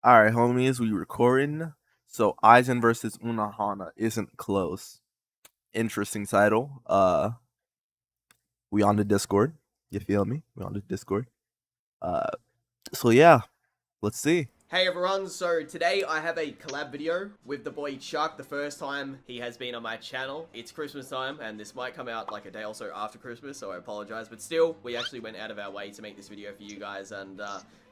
All right, homies, we recording. So Aizen versus Unohana isn't close. Interesting title. We on the Discord. You feel me? We on the Discord. Uh, so yeah, let's see. Hey everyone, so today I have a collab video with the boy Chuck, the first time he has been on my channel. It's Christmas time, and this might come out like a day or so after Christmas, so I apologize, but still, we actually went out of our way to make this video for you guys, and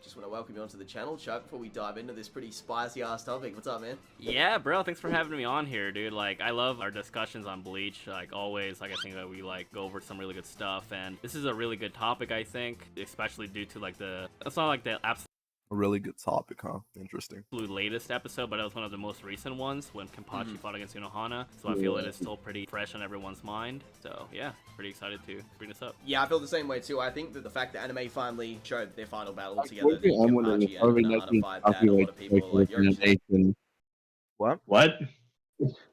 just want to welcome you onto the channel, Chuck, before we dive into this pretty spicy-ass topic. What's up, man? Yeah, bro, thanks for having me on here, dude. Like, I love our discussions on Bleach, like, always. Like, I think that we, like, go over some really good stuff, and this is a really good topic, I think, especially due to, like, it's not like the absolute A really good topic, huh? Interesting. latest episode, but it was one of the most recent ones when Kenpachi fought against Unohana, so I feel it is still pretty fresh on everyone's mind. So yeah, pretty excited to bring this up. Yeah, I feel the same way too. I think that the fact that anime finally showed their final battle together, the I'm wondering Kenpachi if are we and not Unohana being fight, that a lot of people are like, copyright yo, animation? What? What?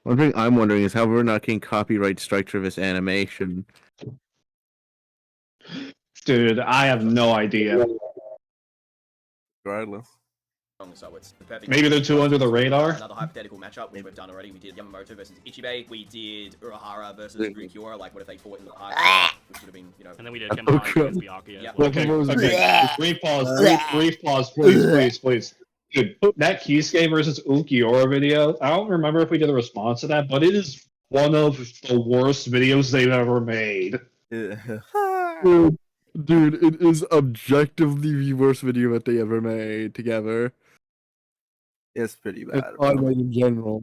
One thing I'm wondering is how we're not getting copyright strikes for this animation. Dude, I have no idea. Regardless. so it's the perfect Maybe they're too under the radar. Another hypothetical matchup, which we've done already. We did Yamamoto versus Ichibe. We did Unohana versus Ryukyura. Like, what if they fought in the park? Which would have been, you know. And then we did Kenpachi against Byakuya as Yep. well. Okay. Brief pause, please. Dude, that Kisuke versus Ukiura video, I don't remember if we did a response to that, but it is one of the worst videos they've ever made. Dude, it is objectively the worst video that they ever made together. It's pretty It's bad. anime in general.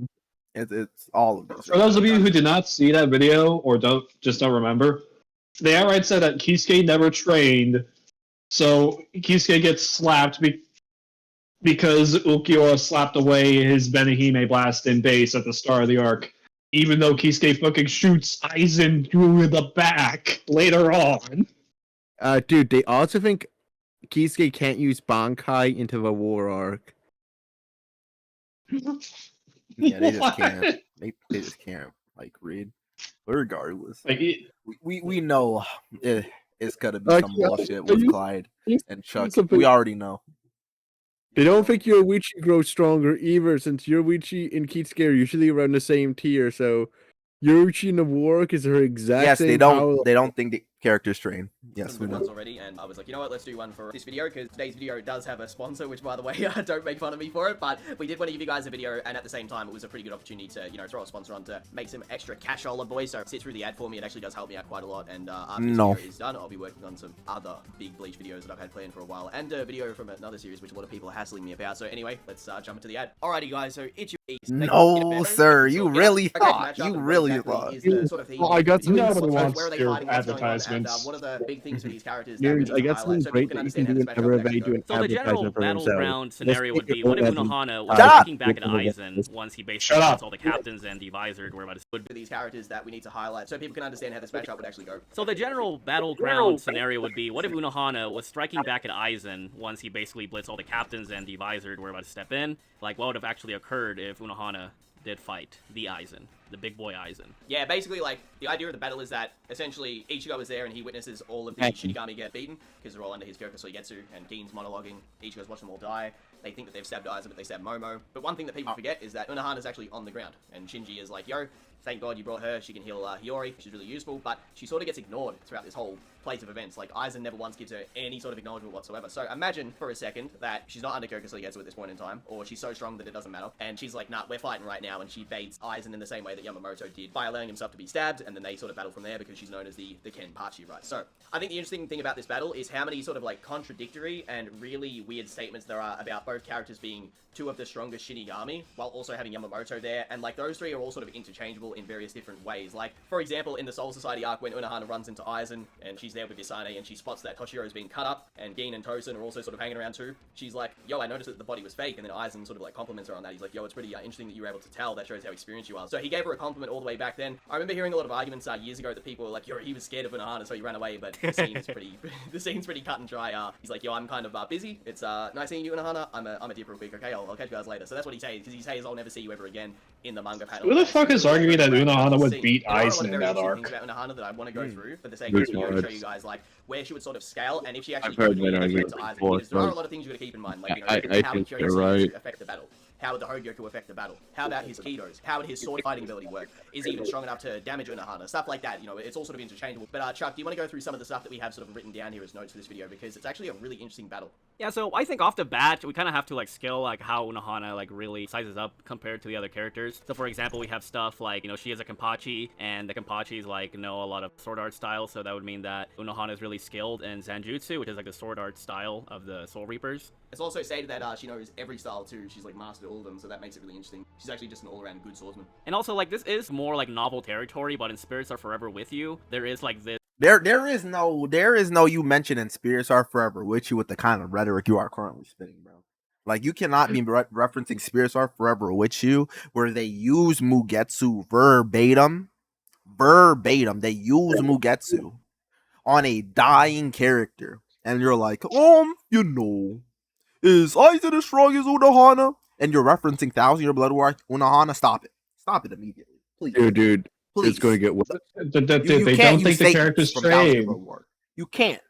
It's all of these. For those of you who did not see that video or don't remember, they outright said that Kisuke never trained, so Kisuke gets slapped because Ukiura slapped away his Benihime blast in base at the start of the arc, even though Kisuke fucking shoots Aizen through the back later on. Dude, they also think Kisuke can't use Bankai into the war arc. Yeah, they just What? can't. They just can't like read. But regardless, Like, we know it's gotta be some bullshit with Clyde and Chuck. something- We already know. They don't think Yoruichi grows stronger either, since Yoruichi and Kisuke are usually around the same tier, so Yoruichi in the war arc is her exact Yes, same they power. don't think the characters train. Yes, we Some good know. ones already, and I was like, you know what, let's do one for this video, because today's video does have a sponsor, which, by the way, don't make fun of me for it, but we did want to give you guys a video, and at the same time, it was a pretty good opportunity to, you know, throw a sponsor on to make some extra cash on boys, so sit through the ad for me. It actually does help me out quite a lot, and after this No. video is done, I'll be working on some other big Bleach videos that I've had planned for a while, and a video from another series, which a lot of people are hassling me about. So anyway, let's jump into the ad. Alrighty, guys, so it's your No, sir, you really thought. You really thought. I got some- Nobody where wants are they your fighting, what's going on, and advertisements. what are the big things for these characters Yeah, that we need I to got highlight, something so great people can that you understand how can this do matchup whenever would they do actually an go. So the general advertisement for themselves. battleground scenario would be, Let's what if take it Unohana was Stop! looking back at Aizen once he basically Shut up. gets all the captains and divisored where about his For these characters that we need to highlight, so people can understand how this matchup would actually go. So the general battleground scenario would be, what if Unohana was striking back at Aizen once he basically blitzed all the captains and divisored were about to step in? Like, what would have actually occurred if Unohana did fight the Aizen, the big boy Aizen? Yeah, basically, like, the idea of the battle is that, essentially, Ichigo is there and he witnesses all of the Shinigami get beaten, because they're all under his Kyokusui Getsu, and Gin's monologuing. Ichigo's watching them all die. They think that they've stabbed Aizen, but they stabbed Momo. But one thing that people forget is that Unohana's actually on the ground, and Shinji is like, yo, thank God you brought her, she can heal Hiyori, she's really useful, but she sort of gets ignored throughout this whole place of events. Like, Aizen never once gives her any sort of acknowledgement whatsoever. So imagine for a second that she's not under Kyokusui Getsu at this point in time, or she's so strong that it doesn't matter, and she's like, nah, we're fighting right now, and she baits Aizen in the same way that Yamamoto did, by allowing himself to be stabbed, and then they sort of battle from there because she's known as the Kenpachi, right? So, I think the interesting thing about this battle is how many sort of, like, contradictory and really weird statements there are about both characters being two of the strongest Shinigami, while also having Yamamoto there, and, like, those three are all sort of interchangeable in various different ways. Like, for example, in the Soul Society arc, when Unohana runs into Aizen, and she's there with Yasane, and she spots that Toshiro's being cut up, and Gin and Tosen are also sort of hanging around too, she's like, yo, I noticed that the body was fake, and then Aizen sort of, like, compliments her on that. He's like, yo, it's pretty interesting that you were able to tell. That shows how experienced you are. So he gave her never a compliment all the way back then. I remember hearing a lot of arguments years ago that people were like, "Yo, he was scared of Unohana, so he ran away." But the scene is the scene's pretty cut and dry. He's like, "Yo, I'm kind of busy. It's nice seeing you, Unohana. I'm a dip real quick. Okay, I'll catch you guys later." So that's what he says, because he says, "I'll never see you ever again." In the manga panel. Who the fuck is arguing that Unohana would See, beat there are a lot Aizen of in very that interesting arc? things about Unohana that I want to go through for the sake of this video to show you guys like where she would sort of scale and if she actually I've heard could that win argument against Aizen. before, Because there are a so- lot of things you got to keep in mind, like you know, I how would think you're Kyoshi right. affect the battle? How would the Hogyoku affect the battle? How about his Kidos? How would his sword fighting ability work? Is he even strong enough to damage Unohana? Stuff like that, you know, it's all sort of interchangeable. But Chuck, do you want to go through some of the stuff that we have sort of written down here as notes for this video? Because it's actually a really interesting battle. Yeah, so I think off the bat, we kind of have to like scale like how Unohana like really sizes up compared to the other characters. So for example, we have stuff like, you know, she is a Kenpachi, and the Kenpachis like know a lot of sword art styles, so that would mean that Unohana is really skilled in Zanjutsu, which is like the sword art style of the Soul Reapers. It's also stated that she knows every style too. She's like mastered all of them, so that makes it really interesting. She's actually just an all-around good swordsman. And also like this is more like novel territory, but in Spirits Are Forever With You, there is like this There is no you mentioning spirits are forever with you with the kind of rhetoric you are currently spitting, bro. Like you cannot be referencing spirits are forever with you where they use Mugetsu verbatim. They use Mugetsu on a dying character, and you're like, you know, is Aizen as strong as Unohana? And you're referencing Thousand Year Blood War Unohana. Stop it immediately, please. Dude, Please. it's going to get worse. They don't think the character's trained. You can't.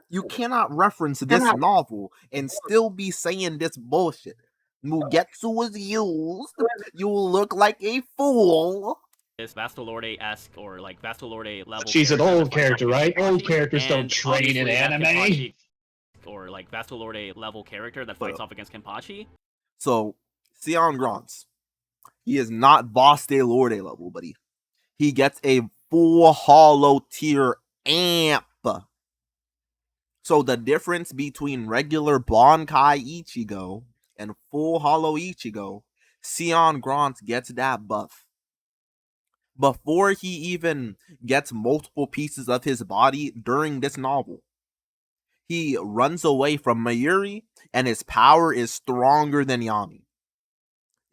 You cannot reference this novel and still be saying this bullshit. Mugetsu was used. You look like a fool. this Vastolorde-esque or like Vastolorde level. She's an character old that fights character, off right? against Old Kenpachi. characters don't And train in obviously that anime. Kenpachi, or like Vastolorde level character that fights off against Kenpachi. So, Sion Grants, he is not Vaste Lorde level, but he gets a full hollow tier amp. So the difference between regular Bankai Ichigo and full hollow Ichigo, Sion Grant gets that buff. Before he even gets multiple pieces of his body during this novel, he runs away from Mayuri and his power is stronger than Yami.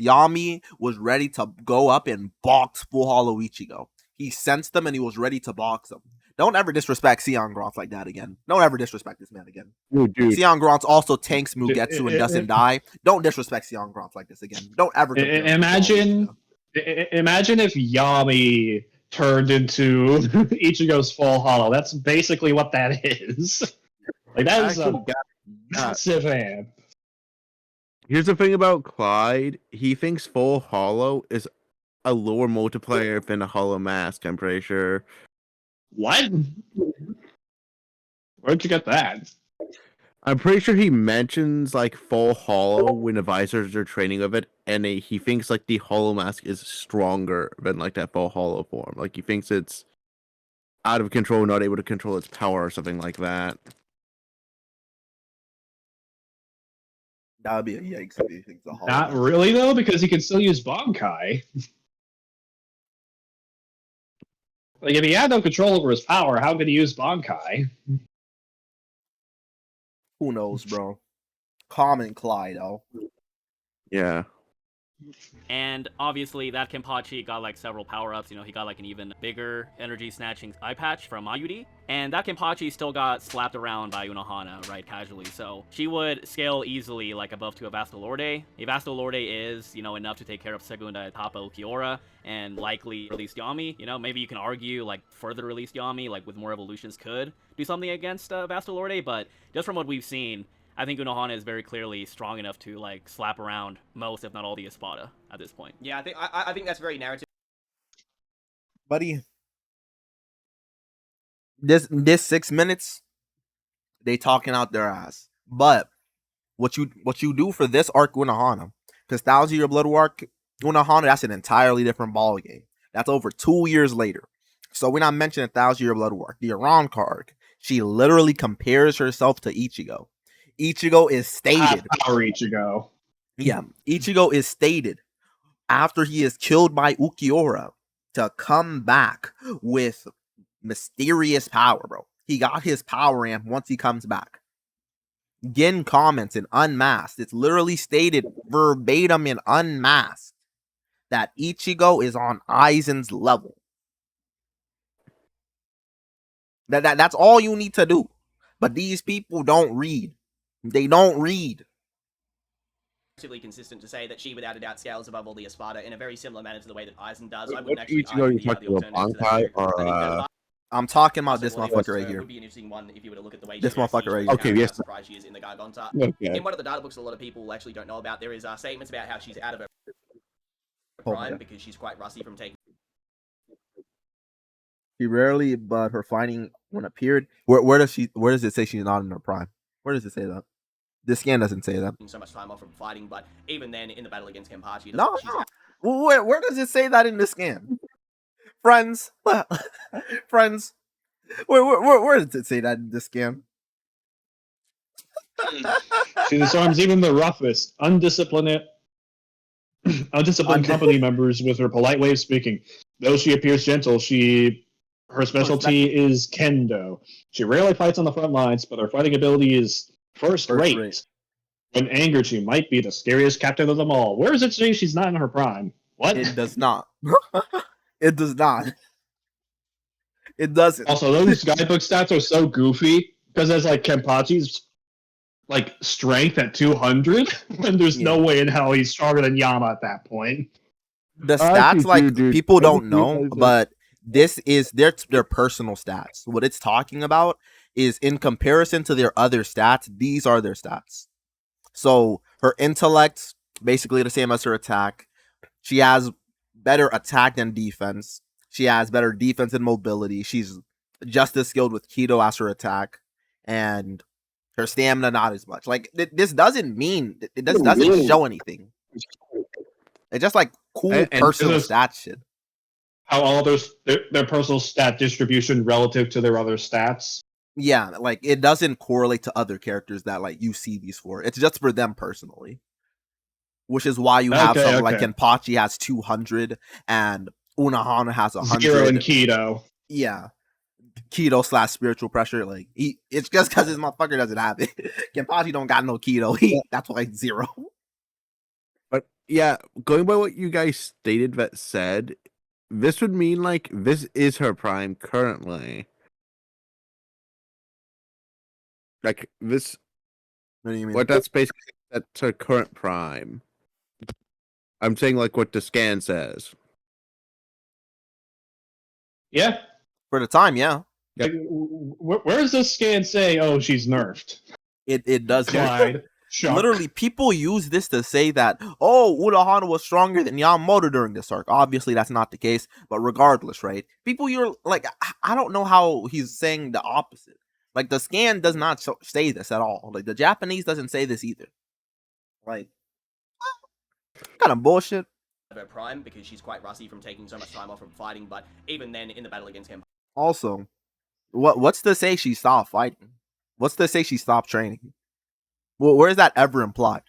Yami was ready to go up and box full hollow Ichigo. He sensed them and he was ready to box him. Don't ever disrespect Sion Grant like that again. Don't ever disrespect this man again. Dude. Sion Grant also tanks Mugetsu and doesn't die. Don't disrespect Sion Grant like this again. Don't ever Imagine if Yami turned into Ichigo's full hollow. That's basically what that is. Like that is a massive amp. Here's the thing about Clyde. He thinks full hollow is a lower multiplier than a hollow mask, I'm pretty sure. What? Where'd you get that? I'm pretty sure he mentions like full hollow when the visors are training of it, and he thinks like the hollow mask is stronger than like that full hollow form. Like he thinks it's out of control, not able to control its power or something like that. That would be a yikes if he thinks a hollow. Not really though, because he can still use Bankai. Like if he had no control over his power, how could he use Bankai? Who knows, bro? Common Clyde, though. Yeah. And obviously that Kenpachi got like several power-ups. You know, he got like an even bigger energy snatching eye patch from Mayuri. And that Kenpachi still got slapped around by Unohana, right, casually. So she would scale easily like above to a Vastolorde. A Vastolorde is, you know, enough to take care of Segunda Etapa Ukiora and likely release Yami. You know, maybe you can argue like further release Yami, like with more evolutions could do something against Vastolorde. But just from what we've seen, I think Unohana is very clearly strong enough to like slap around most, if not all, the Espada at this point. Yeah, I think that's very narrative. Buddy, this 6 minutes, they talking out their ass. But what you do for this arc Unohana, because 1,000 Year Blood War Unohana, that's an entirely different ball game. That's over 2 years later. So we're not mentioning 1,000 Year Blood War. The Aranka arc, she literally compares herself to Ichigo. Ichigo is stated. Power Ichigo. Yeah, Ichigo is stated after he is killed by Ukiora to come back with mysterious power, bro. He got his power amp once he comes back. Gin comments in Unmasked. It's literally stated verbatim in Unmasked that Ichigo is on Aizen's level. That's all you need to do. But these people don't read. They don't read. Consistent to say that she without a doubt scales above all the Espada in a very similar manner to the way that Aizen does. I What wouldn't actually Ichigo are argue you the talking about, alternative to that Bankai too. or, I think that I'm talking about this possibility motherfucker right also here. would be an interesting one if you were to look at the way This she acts, motherfucker right how- here. Okay, how yes. surprised she is in the Garganta. Okay. In one of the data books a lot of people actually don't know about, there is statements about how she's out of her Oh, prime yeah. because she's quite rusty from taking She rarely, but her fighting when appeared. Where does it say she's not in her prime? Where does it say that? This scan doesn't say that. so much time off from fighting, but even then in the battle against Kenpachi, No, she's no. Where does it say that in the scan? Friends, friends. Where does it say that in the scan? She disarms even the roughest, undisciplined company members with her polite way of speaking. Though she appears gentle, her specialty is kendo. She rarely fights on the front lines, but her fighting ability is first rate. When angered, she might be the scariest captain of them all. Where does it say she's not in her prime? What? It does not. It does not. It doesn't. Also, those guidebook stats are so goofy because there's like Kenpachi's like strength at 200, and there's no way in hell he's stronger than Yama at that point. The I stats, actually like, do, dude. people I don't think know, you guys are- but this is their personal stats. What it's talking about is in comparison to their other stats, these are their stats. So her intellect, basically the same as her attack. She has better attack than defense. She has better defense and mobility. She's just as skilled with Keto as her attack. And her stamina not as much. Like, this doesn't mean, it doesn't show anything. It's just like cool And personal this is- stat shit. How all their personal stat distribution relative to their other stats. Yeah, like, it doesn't correlate to other characters that, like, you see these for. It's just for them personally. Which is why you have something like Kenpachi has 200 and Unohana has 100. 0 and Keto. Yeah. Keto / spiritual pressure. Like, it's just because this motherfucker doesn't have it. Kenpachi don't got no keto. That's why it's 0. But yeah, going by what you guys stated that said, this would mean like this is her prime currently. Like this, What do you mean? what that's basically that's her current prime. I'm saying like what the scan says. Yeah. For the time, yeah. Like, where does this scan say, oh, she's nerfed? It does. Clyde. Shock. Literally, people use this to say that, oh, Unohana was stronger than Yamamoto during this arc. Obviously, that's not the case, but regardless, right? People, you're like, I don't know how he's saying the opposite. Like, the scan does not say this at all. Like, the Japanese doesn't say this either. Like, kind of bullshit. her prime because she's quite rusty from taking so much time off from fighting, but even then in the battle against Kenpachi, Also, what's to say she stopped fighting? What's to say she stopped training? Well, where is that ever implied?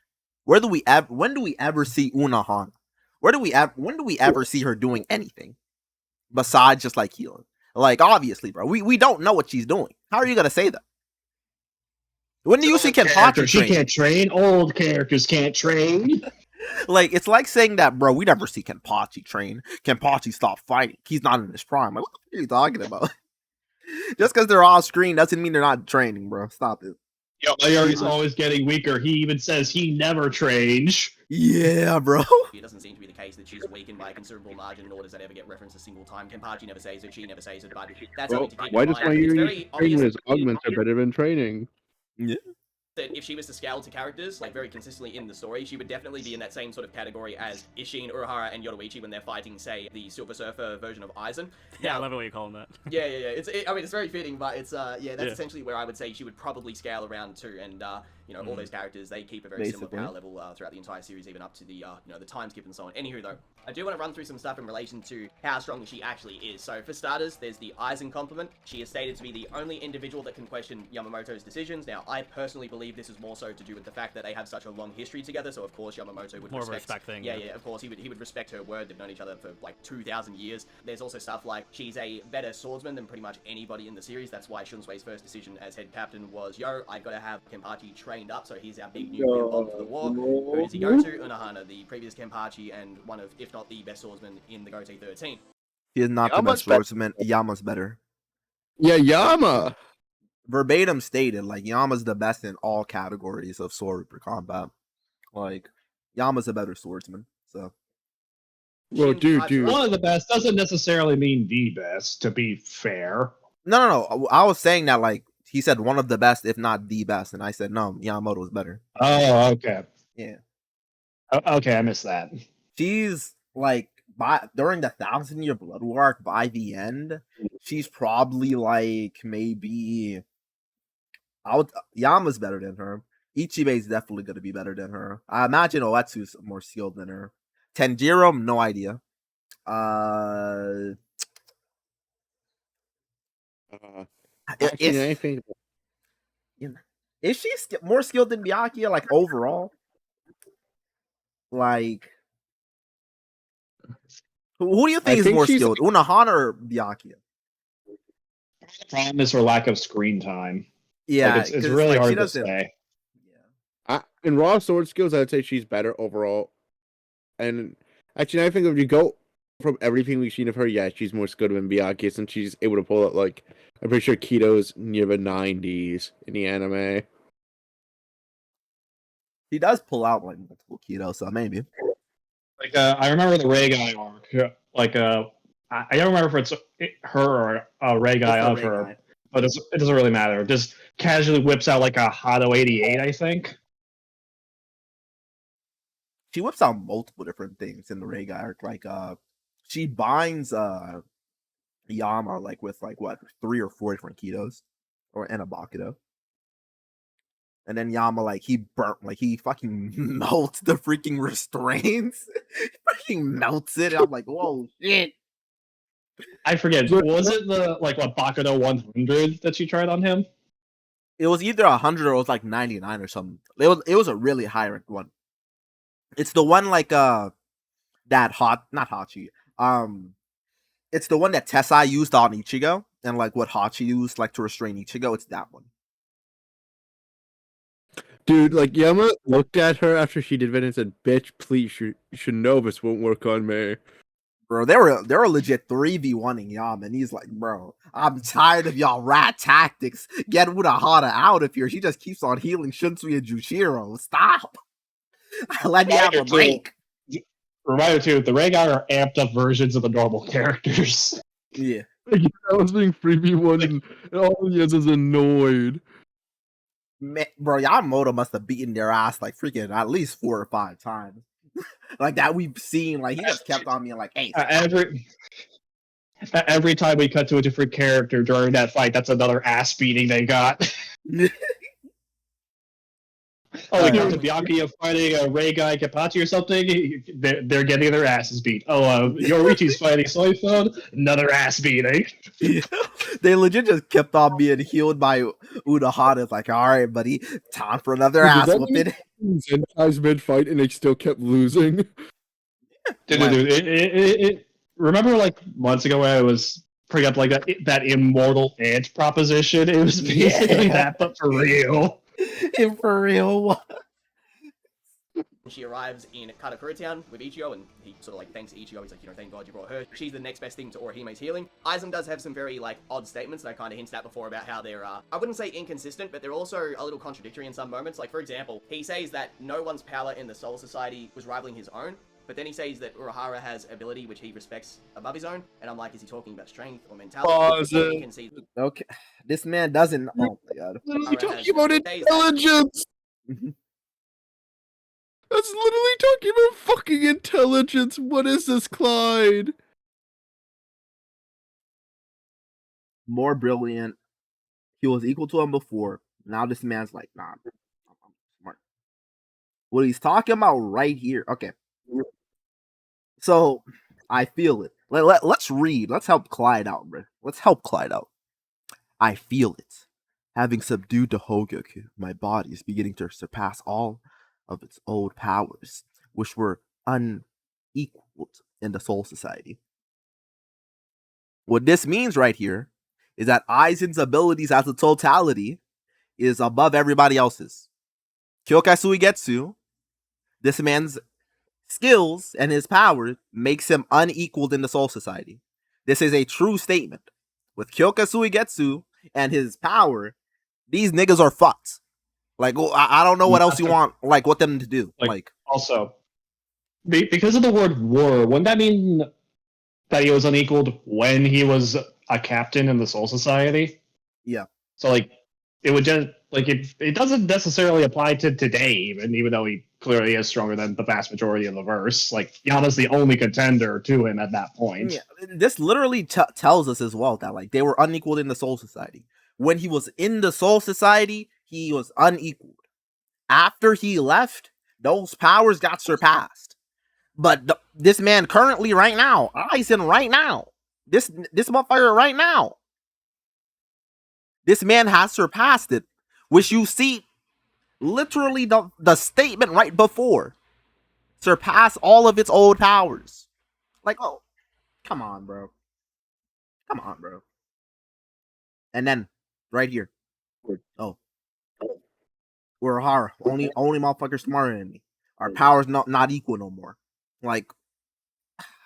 When do we ever see Unohana? When do we ever see her doing anything besides just like healing? Like, obviously, bro, we don't know what she's doing. How are you gonna say that? When do you see Kenpachi She train? can't train. Old characters can't train. Like, it's like saying that, bro, we never see Kenpachi train. Kenpachi stopped fighting. He's not in his prime. Like, what are you talking about? Just because they're off screen doesn't mean they're not training, bro. Stop it. Yo, Layuri's always getting weaker. He even says he never trains. Yeah, bro. it doesn't seem to be the case that she's weakened by a considerable margin, nor does that ever get referenced a single time. Kenpachi never says it, she never says it, but that's Well, something to keep why in does mind. my It's Yuri very training obvious his augments are better than training? that if she was to scale to characters, like very consistently in the story, she would definitely be in that same sort of category as Ishin, Urohara, and Yoruichi when they're fighting, say, the Silver Surfer version of Aizen. Yeah, I love the way you call him that. Yeah. I mean, it's very fitting, but it's that's essentially where I would say she would probably scale around too. And all those characters, they keep a very similar power level throughout the entire series, even up to the the time skip and so on. Anywho, though, I do want to run through some stuff in relation to how strong she actually is. So for starters, there's the Aizen compliment. She is stated to be the only individual that can question Yamamoto's decisions. Now, I personally believe this is more so to do with the fact that they have such a long history together. So of course, Yamamoto would More of a respect thing. Yeah. Of course, he would respect her word. They've known each other for like 2,000 years. There's also stuff like she's a better swordsman than pretty much anybody in the series. That's why Shunsui's first decision as head captain was, yo, I gotta have Kenpachi train trained up, so he's our big nuclear bomb for the war. Who does he go to? Unohana, the previous Kenpachi and one of, if not the best swordsman in the Gotei 13. He is not the Yama's best swordsman. Yama's better. Yeah, Yama. Verbatim stated, like, Yama's the best in all categories of sword for combat. Like, Yama's a better swordsman. So, Well, dude. One of the best doesn't necessarily mean the best, to be fair. no. I was saying that, like, he said one of the best, if not the best, and I said no, Yamamoto is better. Oh, okay. Yeah. Okay, I missed that. She's like during the 1,000-year blood war arc, by the end, she's probably like maybe Yama's better than her. Ichibe's definitely gonna be better than her. I imagine Oetsu's more skilled than her. Tenjiro, no idea. Actually, I think Is she more skilled than Byakuya, like, overall? Like, who do you think is think more she's- skilled, Unohana or Byakuya? The problem is her lack of screen time. Yeah, Like, it's 'cause, really like, she hard to doesn't- say. in raw sword skills, I'd say she's better overall. And actually, I think if you go from everything we've seen of her, yeah, she's more skilled than Byakuya, since she's able to pull out, like, I'm pretty sure Kito's near the 90s in the anime. He does pull out like multiple Kito, so maybe. Like, I remember the Ray Guy arc. Like, I don't remember if it's her or a Ray Guy It's the of Ray her, guy. but it doesn't really matter. Just casually whips out like a Hado 88, I think. She whips out multiple different things in the Ray guy arc. Like, she binds Yama like with like what 3 or 4 different Kitos, or in a Bakudo. And then Yama, like, he fucking melts the freaking restraints. Fucking melts it. And I'm like, whoa, shit. I forget. Was it the like what Bakudo 100 that she tried on him? It was either 100 or it was like 99 or something. It was a really high ranked one. It's the one like not Hachi. It's the one that Tessai used on Ichigo, and like what Hachi used like to restrain Ichigo. It's that one. Dude, like, Yama looked at her after she did it and said, "Bitch, please, you should know this won't work on me." Bro, they were legit 3v1ing Yama, and he's like, bro, I'm tired of y'all rat tactics. Get Unohana out of here. She just keeps on healing Shunsui and Jushiro. Stop. Let me have a break. Reminder too, the Ray Guy are amped up versions of the normal characters. Yeah. Like, I was being 3v1 and all he is annoyed. Man, bro, Yamamoto must have beaten their ass like freaking at least 4 or 5 times. Like that we've seen. Like, he just kept on being like, hey. Every time we cut to a different character during that fight, that's another ass beating they got. Oh, we got to Byakuya fighting a Ray Guy Kapachi or something. They're getting their asses beat. Oh, Yorichi's fighting Soifone. Another ass beating. They legit just kept on being healed by Unohana. It's like, all right, buddy, time for another ass whooping. Zentai's mid-fight and they still kept losing. Dude, remember like months ago when I was putting up like that immortal ant proposition? It was basically that, but for real. For real. She arrives in Katakura Town with Ichigo, and he sort of like thanks Ichigo. He's like, thank God you brought her. She's the next best thing to Orihime's healing. Aizen does have some very like odd statements that I kind of hinted at before about how they're, I wouldn't say inconsistent, but they're also a little contradictory in some moments. Like, for example, he says that no one's power in the Soul Society was rivaling his own, but then he says that Urahara has ability which he respects above his own, and I'm like, is he talking about strength or mentality? Okay, this man doesn't. Oh my god. Literally talking about intelligence. That's literally talking about fucking intelligence. What is this, Clyde? More brilliant. He was equal to him before. Now this man's like, nah, I'm smart. What he's talking about right here. Okay. So I feel it. Let's read. Let's help Clyde out, bro. Let's help Clyde out. I feel it. Having subdued the Hogoku, my body is beginning to surpass all of its old powers, which were unequaled in the Soul Society. What this means right here is that Aizen's abilities as a totality is above everybody else's. Kyokai Suigetsu, this man's skills and his power makes him unequaled in the Soul Society. This is a true statement. With Kyokai Suigetsu and his power, these niggas are fucked. Like, I don't know what else you want, like, what them to do. Like also, because of the word war, wouldn't that mean that he was unequaled when he was a captain in the Soul Society? Yeah. So, like, it would just, like, it doesn't necessarily apply to today, even though he clearly is stronger than the vast majority of the verse. Like, Yama's the only contender to him at that point. Yeah, this literally tells us as well that, like, they were unequaled in the Soul Society. When he was in the Soul Society, he was unequaled. After he left, those powers got surpassed. But this man currently, right now, Aizen right now, this motherfucker right now, this man has surpassed it, which you see literally the statement right before. Surpass all of its old powers. Like, oh, come on, bro. Come on, bro. And then, right here. Oh. We're hard. Only motherfuckers smarter than me. Our power's not equal no more. Like,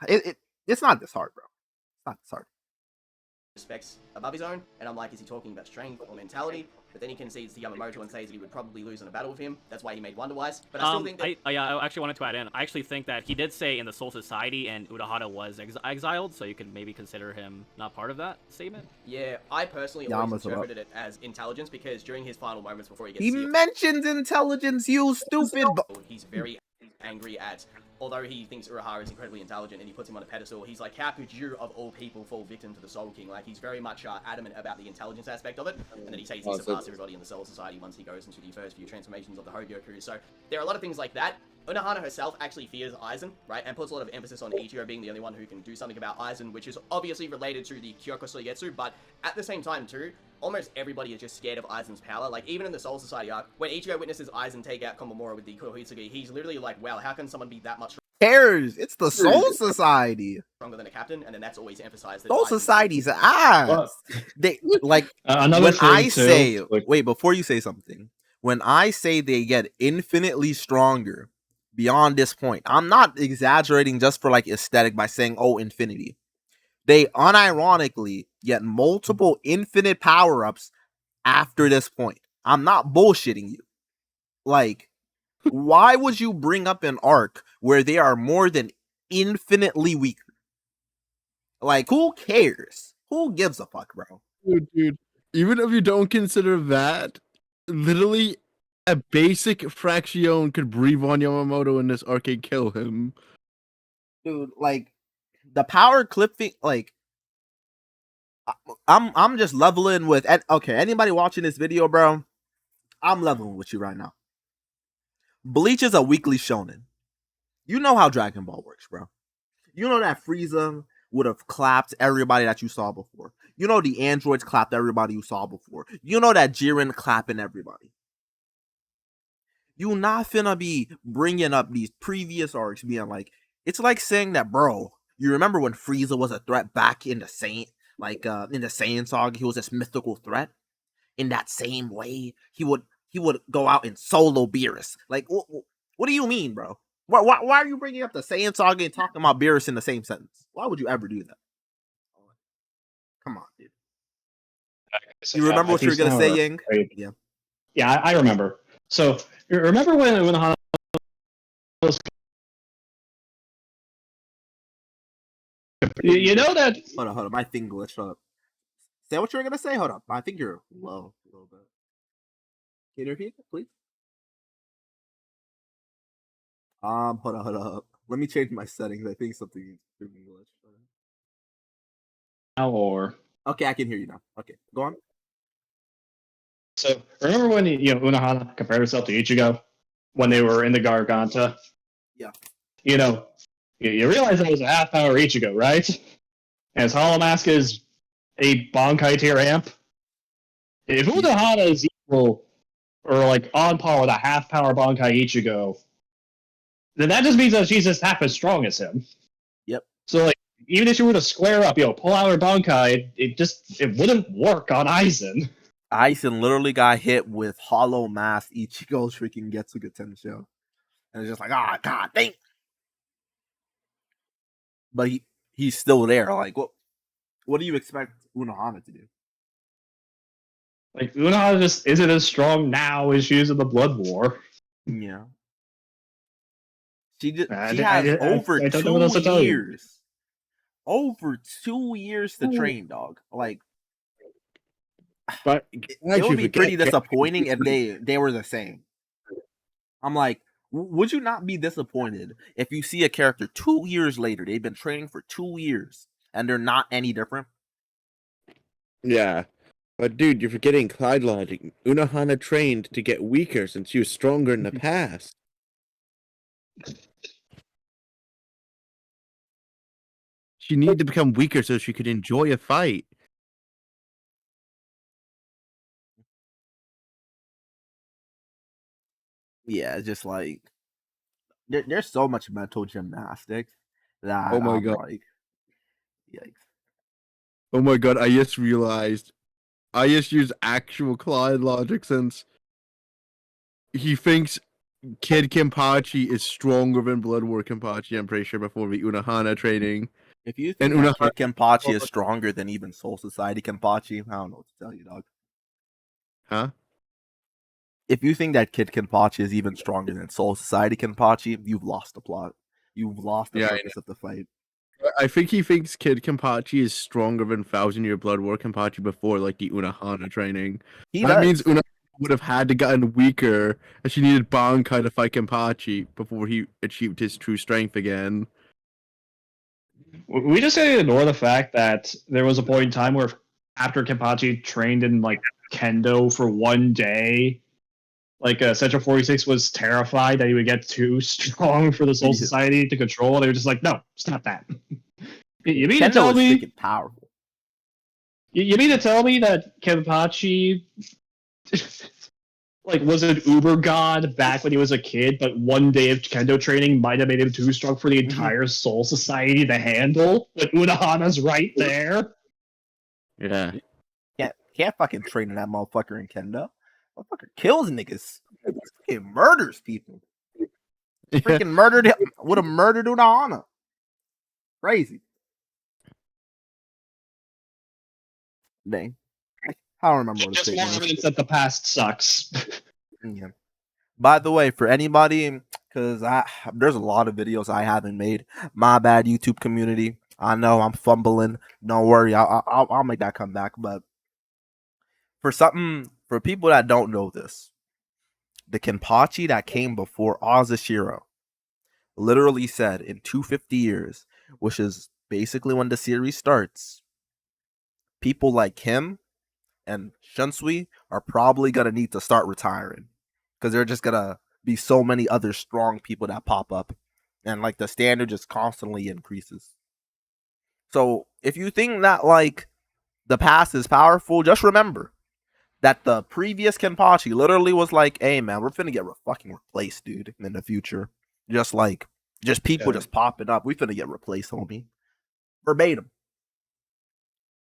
it's not this hard, bro. It's not this hard. Respects above his own, and I'm like, is he talking about strength or mentality? But then he concedes to Yamamoto and says that he would probably lose in a battle with him. That's why he made Wonderwise. But I still think that... I actually wanted to add in. I actually think that he did say in the Soul Society and Unohana was exiled, so you could maybe consider him not part of that statement. Yeah, I personally always interpreted it as intelligence, because during his final moments before he gets... He mentions intelligence, you stupid... He's very angry at... Although he thinks Urahara is incredibly intelligent and he puts him on a pedestal, he's like, how could you, of all people, fall victim to the Soul King? Like, he's very much adamant about the intelligence aspect of it, and then he says he surpassed everybody in the Soul Society once he goes into the first few transformations of the Hogyoku. So, there are a lot of things like that. Unohana herself actually fears Aizen, right, and puts a lot of emphasis on Ichigo being the only one who can do something about Aizen, which is obviously related to the Kyoko Soigetsu, but at the same time, too, almost everybody is just scared of Aizen's power. Like, even in the Soul Society arc, when Ichigo witnesses Aizen take out Komamura with the Konohitsugi, he's literally like, wow, how can someone be that much cares? It's the Soul Society. Stronger than a captain, and then that's always emphasized. That Soul Society's ass. They like when I say wait before you say something. When I say they get infinitely stronger beyond this point, I'm not exaggerating just for like aesthetic by saying infinity. They unironically get multiple infinite power ups after this point. I'm not bullshitting you. Like, why would you bring up an arc where they are more than infinitely weaker? Like, who cares? Who gives a fuck, bro? Dude, even if you don't consider that, literally a basic fraction could breathe on Yamamoto in this arc and kill him. Dude, like, the power clipping, like, I'm just leveling with, okay, anybody watching this video, bro, I'm leveling with you right now. Bleach is a weekly shonen. You know how Dragon Ball works, bro. You know that Frieza would have clapped everybody that you saw before. You know the androids clapped everybody you saw before. You know that Jiren clapping everybody. You not finna be bringing up these previous arcs being like, it's like saying that, bro, you remember when Frieza was a threat back in the Saiyan, like in the Saiyan saga, he was this mythical threat? In that same way, he would go out and solo Beerus. Like, what do you mean, bro? Why are you bringing up the Saiyan saga and talking about Beerus in the same sentence? Why would you ever do that? Come on, dude. You remember what you were gonna say, Yang? Yeah. Yeah, I remember. So, remember when Unohana was... You know that... Hold on. My thing glitched up. Say what you were gonna say. Hold up. I think you're low a little bit. Can you repeat it, please? Hold on. Let me change my settings. I think something is glitched. Or... Okay, I can hear you now. Okay, go on. So, remember when Unohana compared herself to Ichigo when they were in the Garganta? Yeah. You know, you realize that was a half-power Ichigo, right? And his Hollow Mask is a Bankai tier amp. If Unohana is equal or like on par with a half-power Bankai Ichigo, then that just means that she's just half as strong as him. Yep. So like, even if she were to square up, pull out her Bankai, it wouldn't work on Aizen. Aizen literally got hit with hollow mask Ichigo's freaking Getsuga Tensho. And it's just like, ah, god dang. But he's still there. Like, what do you expect Unohana to do? Like Unohana just isn't as strong now as she is in the Blood War. Yeah. She I has over don't know what else to 2 tell you. years. Over 2 years to train, dog. Like, But it would be pretty disappointing if they were the same. I'm like, would you not be disappointed if you see a character 2 years later, they've been training for 2 years, and they're not any different? Yeah. But dude, you're forgetting Clyde logic. Unohana trained to get weaker since she was stronger in the past. She needed to become weaker so she could enjoy a fight. Yeah, it's just like there's so much mental gymnastics that Oh my I'm god. like, yikes. Oh my god, I just realized. I just used actual Clyde logic since he thinks Kid Kenpachi is stronger than Blood War Kenpachi, I'm pretty sure, before the Unohana training. If you And think that Unohana, Kid Kenpachi is stronger than even Soul Society Kenpachi, I don't know what to tell you, dog. huh? If you think that Kid Kenpachi is even stronger than Soul Society Kenpachi, you've lost the plot. You've lost the Yeah, purpose of the fight. I think he thinks Kid Kenpachi is stronger than Thousand Year Blood War Kenpachi before, like, the Unohana training. He That does. means Unohana would have had to gotten weaker, and she needed Bankai to fight Kenpachi before he achieved his true strength again. We just gotta ignore the fact that there was a point in time where after Kenpachi trained in like kendo for one day, like Central 46 was terrified that he would get too strong for the Soul Yeah. Society to control. They were just like, no, stop that. You mean to Kendo tell is me? freaking powerful. You mean to tell me that Kenpachi like was an uber god back when he was a kid, but one day of kendo training might have made him too strong for the entire Soul Society to handle? But Unohana's right there. Yeah. Can't fucking train that motherfucker in kendo. Motherfucker kills niggas. Fucking murders people. Freaking murdered him. Would have murdered Unohana. Crazy. Dang. I don't remember what the Just more statement was. evidence that the past sucks. Yeah. By the way, for anybody, because there's a lot of videos I haven't made. My bad, YouTube community. I know I'm fumbling. Don't worry, I'll make that come back. But for people that don't know this, the Kenpachi that came before Azashiro literally said in 250 years, which is basically when the series starts, people like him and Shunsui are probably gonna need to start retiring because they're just gonna be so many other strong people that pop up, and like the standard just constantly increases. So if you think that like the past is powerful, just remember that the previous Kenpachi literally was like, "Hey man, we're finna get fucking replaced, dude, in the future." Just people just popping up. We finna get replaced, homie. Verbatim.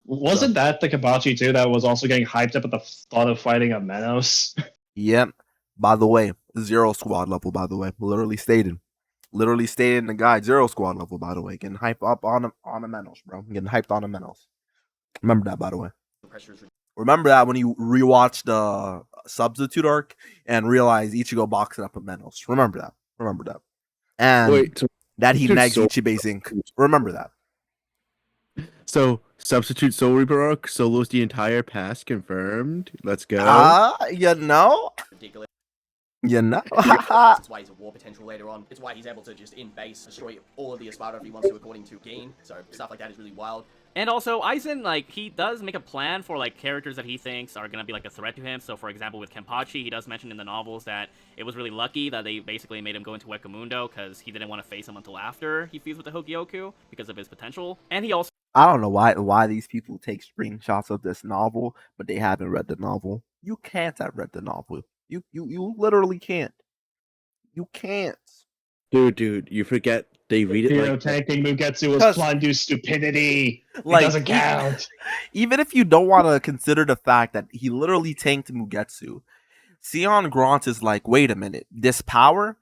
Wasn't that the Kenpachi too that was also getting hyped up at the thought of fighting a Menos? Yep. By the way, zero squad level. By the way, literally stated in the guide, zero squad level. By the way, getting hyped up on the Menos, bro. Getting hyped on the Menos. Remember that, by the way. Remember that when you rewatch the substitute arc and realize Ichigo boxing up a Menos. Remember that. Remember that. And Wait, so that he negs Soul- Ichibe's ink. Remember that. So, substitute Soul Reaper arc solos the entire past confirmed. Let's go. You know? Ridiculous. You know? That's why he's a war potential later on. It's why he's able to just in base destroy all of the Espada if he wants to, according to Gain. So stuff like that is really wild. And also, Aizen, like, he does make a plan for, like, characters that he thinks are gonna be, like, a threat to him. So, for example, with Kenpachi, he does mention in the novels that it was really lucky that they basically made him go into Wekamundo because he didn't want to face him until after he fused with the Hogyoku because of his potential. And he also I don't know why these people take screenshots of this novel, but they haven't read the novel. You can't have read the novel. You literally can't. You can't. Dude, you forget they read it Hero like tanking Mugetsu was 'Cause- planned to do stupidity. Like, It doesn't count. Even if you don't want to consider the fact that he literally tanked Mugetsu, Sion Grant is like, wait a minute, this power,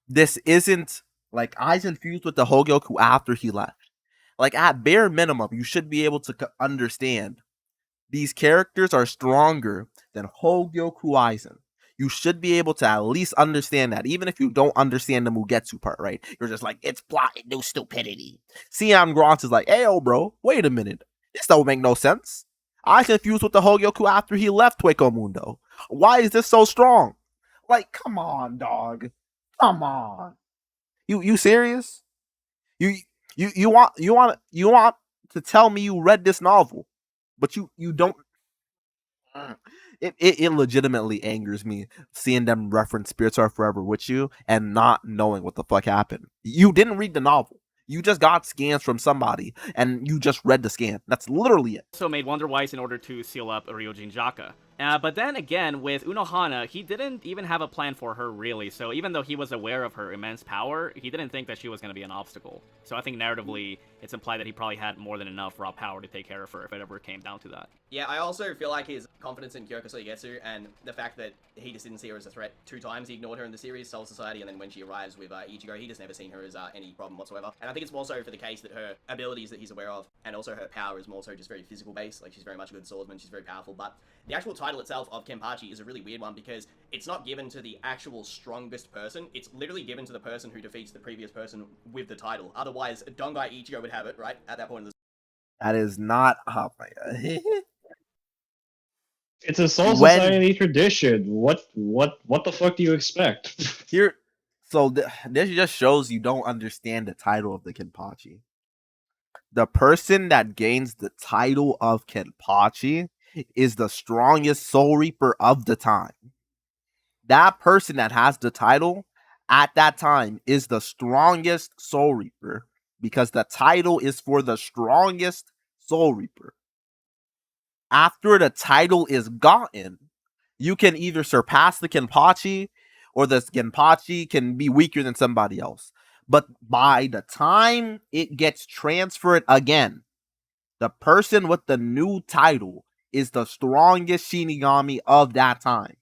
this isn't like Aizen fused with the Hogyoku after he left. Like at bare minimum, you should be able to understand these characters are stronger than Hogyoku Aizen. You should be able to at least understand that, even if you don't understand the Mugetsu part, right? You're just like, it's plotting new stupidity. Sion Grant is like, hey, bro, wait a minute. This don't make no sense. I confused with the Hogyoku after he left Tueko Mundo. Why is this so strong? Like, come on, dog. Come on. You serious? You want to tell me you read this novel, but you don't. It legitimately angers me seeing them reference Spirits Are Forever with you and not knowing what the fuck happened. You didn't read the novel. You just got scans from somebody and you just read the scan. That's literally it. Also made Wonder Wise in order to seal up Ryojin Jaka. But then again, with Unohana, he didn't even have a plan for her, really. So even though he was aware of her immense power, he didn't think that she was going to be an obstacle. So I think narratively, it's implied that he probably had more than enough raw power to take care of her if it ever came down to that. Yeah, I also feel like his confidence in Kyoko Soigetsu and the fact that he just didn't see her as a threat 2 times. He ignored her in the series, Soul Society, and then when she arrives with Ichigo, he just never seen her as any problem whatsoever. And I think it's more so for the case that her abilities that he's aware of, and also her power is more so just very physical based. Like, she's very much a good swordsman, she's very powerful, but the actual title itself of Kenpachi is a really weird one because it's not given to the actual strongest person, it's literally given to the person who defeats the previous person with the title. Otherwise, Dongai Ichigo would have it, right? At that point of the That is not. Oh my god. It's a Soul When- Society tradition. What the fuck do you expect? Here, so this just shows you don't understand the title of the Kenpachi. The person that gains the title of Kenpachi is the strongest Soul Reaper of the time. That person that has the title at that time is the strongest Soul Reaper because the title is for the strongest Soul Reaper. After the title is gotten, you can either surpass the Kenpachi or the Kenpachi can be weaker than somebody else. But by the time it gets transferred again, the person with the new title is the strongest Shinigami of that time,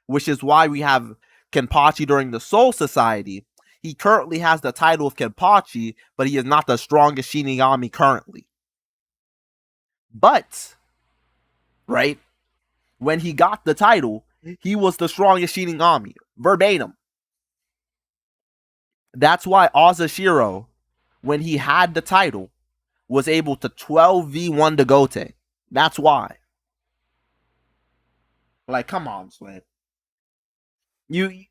which is why we have Kenpachi during the Soul Society. He currently has the title of Kenpachi, but he is not the strongest Shinigami currently. But, right, when he got the title, he was the strongest Shinigami, verbatim. That's why Azashiro, when he had the title, was able to 12v1 Dagote. That's why. Like, come on, Sweat. You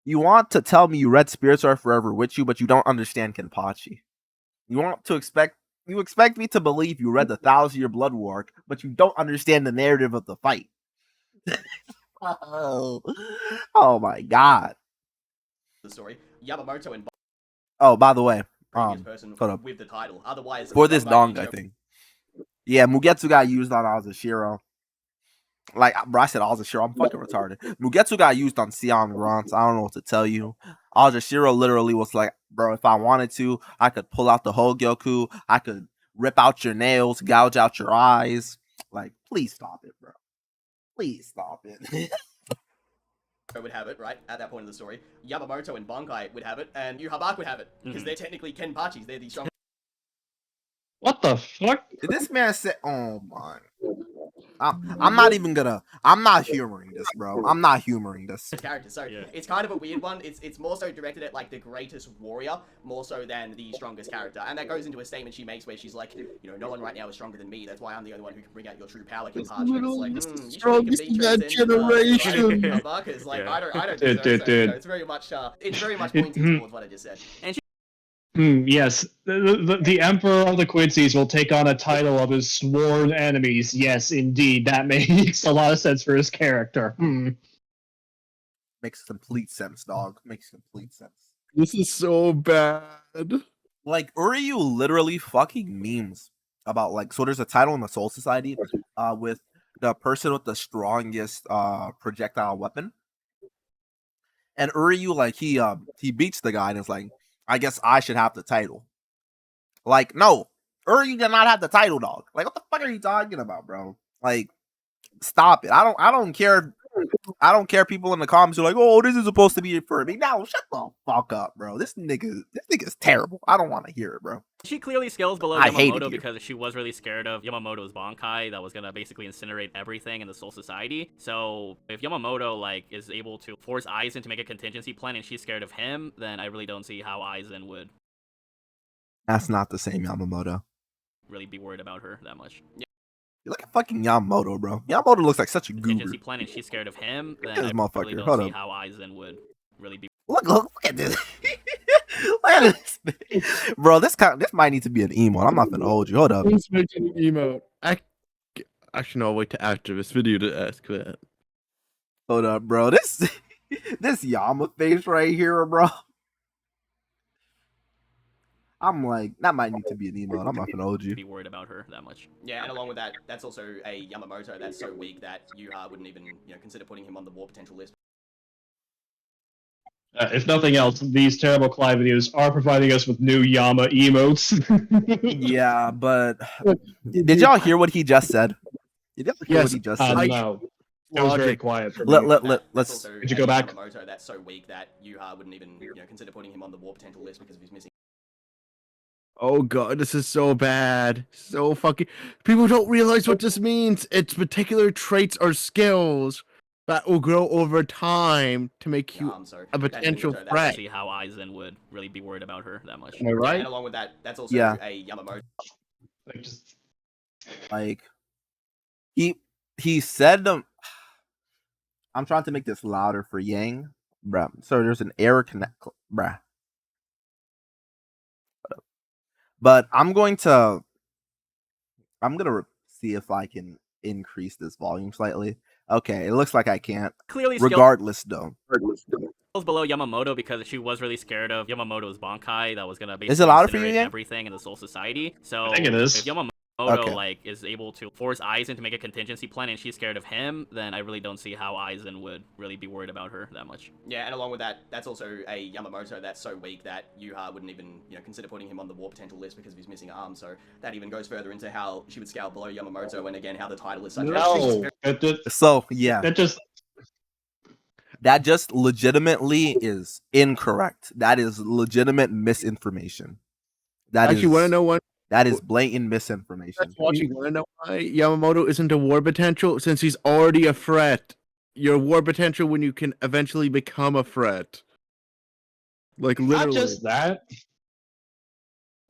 want to tell me you read Spirits Are Forever with you, but you don't understand Kenpachi. You expect me to believe you read the 1,000-Year Blood War arc, but you don't understand the narrative of the fight. Oh my god. story, Yamamoto and Oh, by the way, previous person hold up. with the title. Otherwise, For this Dongai Dongai Ichigo thing. Yeah, Mugetsu got used on Azashiro. Like, bro, I said Azashiro. I'm fucking retarded. Mugetsu got used on Sion Grants. I don't know what to tell you. Azashiro literally was like, bro, if I wanted to, I could pull out the Hogyoku. I could rip out your nails, gouge out your eyes. Like, please stop it, bro. Please stop it. would have it, right? At that point in the story, Yamamoto and Bankai would have it, and Juhabach would have it because they're technically Kenpachis. They're the strong What the fuck? Did this man say, oh my. I'm not humoring this, bro. I'm not humoring this. characters. So Yeah. it's kind of a weird one. It's more so directed at like the greatest warrior, more so than the strongest character. And that goes into a statement she makes where she's like, you know, no one right now is stronger than me. That's why I'm the only one who can bring out your true power, Kenpachi. And it's like, you strongest think you in can that beat Transcend, generation. Because like Yeah. I don't Dude, deserve dude, so, dude. it's very much pointing towards what I just said. Yes, the Emperor of the Quincy's will take on a title of his sworn enemies. Yes, indeed, that makes a lot of sense for his character. Makes complete sense, dog. Makes complete sense. This is so bad. Like, Uryu literally fucking memes about, like, so there's a title in the Soul Society with the person with the strongest projectile weapon. And Uryu, like he beats the guy and it's like, I guess I should have the title. Like, no, Uryu did not have the title, dog. Like, what the fuck are you talking about, bro? Like, stop it. I don't care. I don't care. People in the comments are like, "Oh, this is supposed to be for me." Now, shut the fuck up, bro. This nigga's terrible. I don't want to hear it, bro. She clearly scales below I hated Yamamoto you. because she was really scared of Yamamoto's Bankai that was gonna basically incinerate everything in the Soul Society. So if Yamamoto like is able to force Aizen to make a contingency plan and she's scared of him, then I really don't see how Aizen would That's not the same Yamamoto. really be worried about her that much. You look at fucking Yamamoto, bro. Yamamoto looks like such a goober. Contingency plan and she's scared of him, then This I motherfucker. really don't Hold see up. how Aizen would really be. Look at this. Look at this, bro. This might need to be an emote. I'm not gonna hold you. Hold up. Please make an emote. Actually, no, I'll wait to after this video to ask that. Hold up, bro. This Yama face right here, bro. I'm like, that might need to be an emote. I'm not gonna hold you. Be worried about her that much. Yeah, and along with that, that's also a Yamamoto that's so weak that Yuha wouldn't even consider putting him on the war potential list. If nothing else, these terrible Clyde videos are providing us with new Yama emotes. Yeah, but did y'all hear what he just said? Did y'all hear Yes, what he just said? No. It was very Logic. quiet for me. Let's. That's also Could you a go back? Yamamoto that's so weak that Yuha wouldn't even consider putting him on the war potential list because of his missing. Oh god, this is so bad. So fucking. People don't realize what this means. It's particular traits or skills that will grow over time to make you So a potential that's threat. See how Aizen would really be worried about her that much. Am I Yeah, right? and along with that, that's also Yeah. a Yamamoto. Like, just... Like he said I'm trying to make this louder for Yang, bruh. So there's an error connect, bruh. But I'm gonna see if I can increase this volume slightly. Okay, it looks like I can't. Clearly, Regardless, though. below Yamamoto because she was really scared of Yamamoto's Bankai that was gonna basically Is it louder for you, incinerate Yang? everything in the Soul Society. So I think it is. if Yamamoto Okay. like is able to force Aizen to make a contingency plan and she's scared of him, then I really don't see how Aizen would really be worried about her that much. Yeah, and along with that, that's also a Yamamoto that's so weak that Yuha wouldn't even consider putting him on the war potential list because of his missing arm. So that even goes further into how she would scale below Yamamoto, and again how the title is such. No. So yeah, That just... that just legitimately is incorrect. That is legitimate misinformation. Actually, want to know what? That is blatant misinformation. Watching, want to know why Yamamoto isn't a war potential? Since he's already a threat. You're a war potential when you can eventually become a threat. Like literally. Not just that.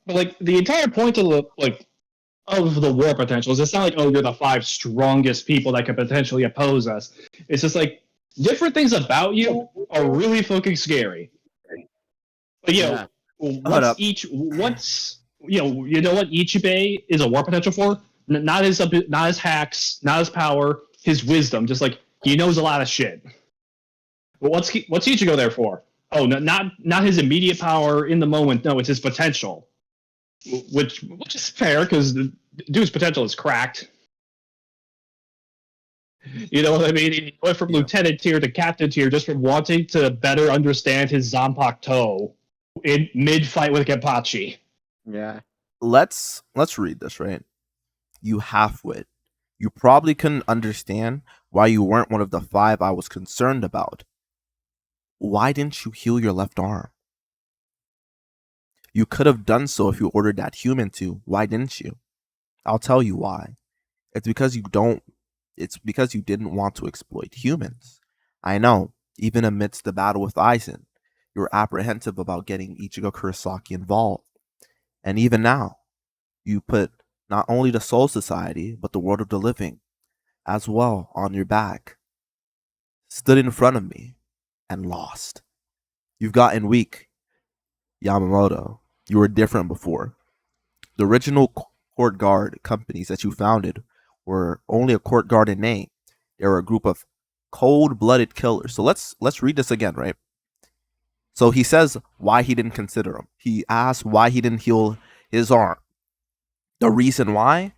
But like the entire point of the war potential is it's not like, oh, you're the 5 strongest people that could potentially oppose us. It's just like different things about you are really fucking scary. But Yeah. once you know what Ichibei is a war potential for? Not his hacks, not his power, his wisdom. Just like he knows a lot of shit. But what's Ichigo there for? Oh, not his immediate power in the moment. No, it's his potential, which is fair because the dude's potential is cracked. You know what I mean? He went from lieutenant tier to captain tier just from wanting to better understand his Zanpakuto in mid-fight with Genpachi. Yeah. Let's read this, right? You half-wit. You probably couldn't understand why you weren't one of the 5 I was concerned about. Why didn't you heal your left arm? You could have done so if you ordered that human to. Why didn't you? I'll tell you why. It's because you didn't want to exploit humans. I know, even amidst the battle with Aizen, you were apprehensive about getting Ichigo Kurosaki involved. And even now, you put not only the Soul Society, but the world of the living as well on your back. Stood in front of me and lost. You've gotten weak, Yamamoto. You were different before. The original court guard companies that you founded were only a court guard in name. They were a group of cold-blooded killers. So let's read this again, right? So he says why he didn't consider him. He asked why he didn't heal his arm. The reason why?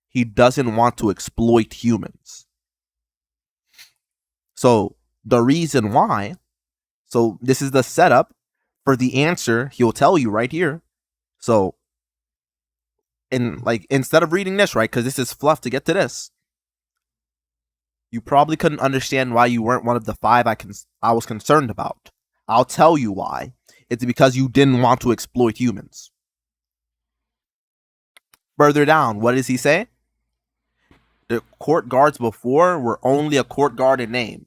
He doesn't want to exploit humans. So the reason why, So this is the setup for the answer he'll tell you right here. So, and like instead of reading this, right, because this is fluff to get to this, you probably couldn't understand why you weren't one of the 5 I was concerned about. I'll tell you why. It's because you didn't want to exploit humans. Further down, what does he say? The court guards before were only a court guard in name.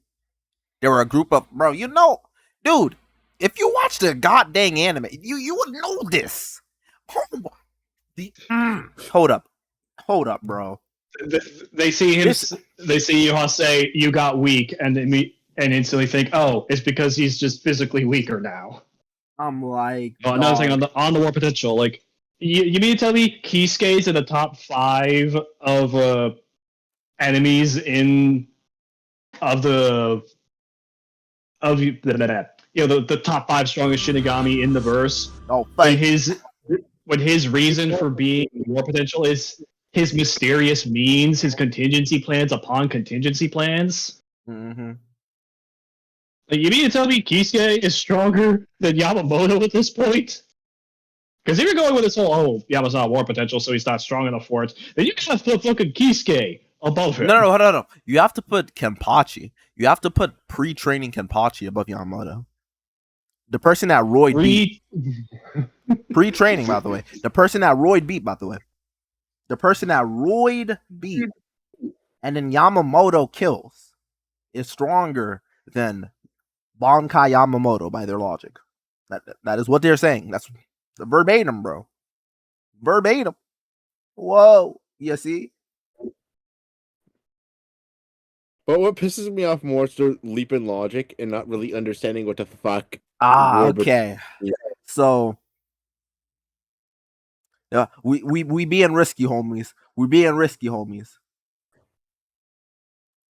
There were a group of, bro, you know, dude, if you watch the goddamn anime, you would know this. Hold up, bro. They see him. This- They see Yuha say, "You got weak," and instantly think, "Oh, it's because he's just physically weaker now." I'm like, Another thing dog. on the war potential, like you mean to tell me Kisuke's in the top 5 of enemies in the top 5 strongest Shinigami in the verse? Oh, When fuck. his reason for being war potential is his mysterious means, his contingency plans upon contingency plans. Mm-hmm. Like, you mean to tell me Kisuke is stronger than Yamamoto at this point? Because if you're going with this whole, Yamamoto's not war potential, so he's not strong enough for it, then you gotta put fucking Kisuke above him. No, hold on. You have to put Kenpachi. You have to put pre-training Kenpachi above Yamamoto. The person that Roy beat. Pre-training, by the way. The person that Roy beat, by the way. The person that Roy beat and then Yamamoto kills is stronger than Bankai Yamamoto by their logic. That is what they're saying. That's the verbatim, bro. Verbatim. Whoa. You see? But what pisses me off more is their leap in logic and not really understanding what the fuck. Okay. So yeah, we being risky, homies. We being risky, homies.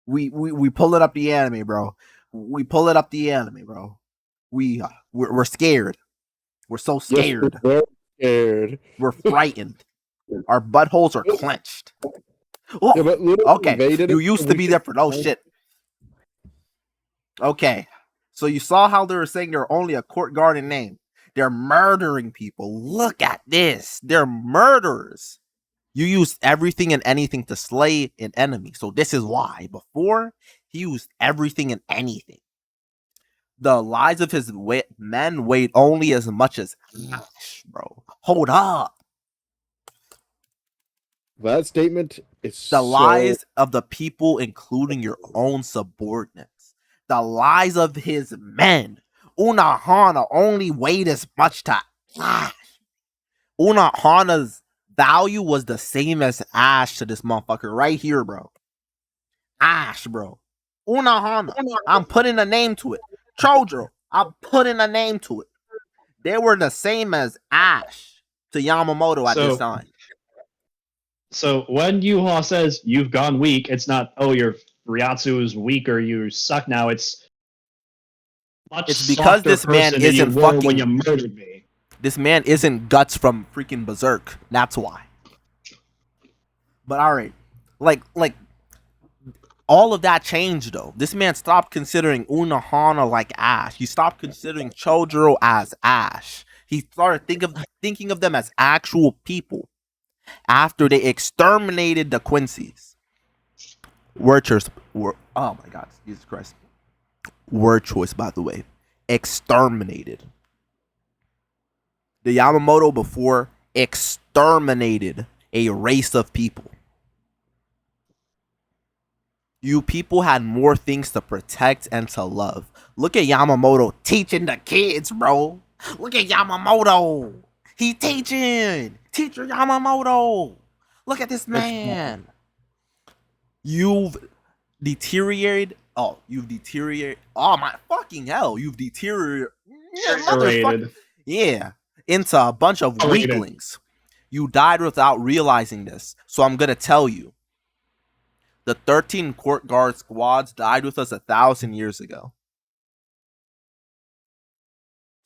We pull it up the anime, bro. We pull it up the anime, bro. We're scared. We're so scared. Yes, we're scared. We're frightened. Our buttholes are clenched. Oh, Yeah, but literally okay. invaded You it, used and to we be could- different. Oh shit. Okay. So you saw how they were saying they're only a court guard in name. They're murdering people. Look at this. They're murderers. You used everything and anything to slay an enemy. So this is why. Before, he used everything and anything. The lives of his men weighed only as much as ash, bro. Hold up. That statement is The so... lives of the people, including your own subordinates. The lives of his men. Unohana only weighed as much to ash. Unohana's value was the same as ash to this motherfucker right here, bro. Ash, bro. Unohana. I'm putting a name to it. Chojo. I'm putting a name to it. They were the same as ash to Yamamoto at this time. So when Yuha says you've gone weak, it's not, oh, your Ryatsu is weak or you suck now. It's much It's because this man person than you isn't were when fucking. you murdered me. This man isn't Guts from freaking Berserk. That's why. But alright. Like all of that changed though. This man stopped considering Unohana like Ash. He stopped considering Chojuro as Ash. He started thinking of them as actual people after they exterminated the Quincy's. Oh my god, Jesus Christ. Word choice, by the way. Exterminated. The Yamamoto before exterminated a race of people. You people had more things to protect and to love. Look at Yamamoto teaching the kids, bro. Look at Yamamoto. He's teaching. Teacher Yamamoto. Look at this man. You've deteriorated. You've deteriorated. Oh my fucking hell. You've deteriorated. Yeah. Into a bunch of weaklings. You died without realizing this. So I'm going to tell you. The 13 court guard squads died with us 1,000 years ago.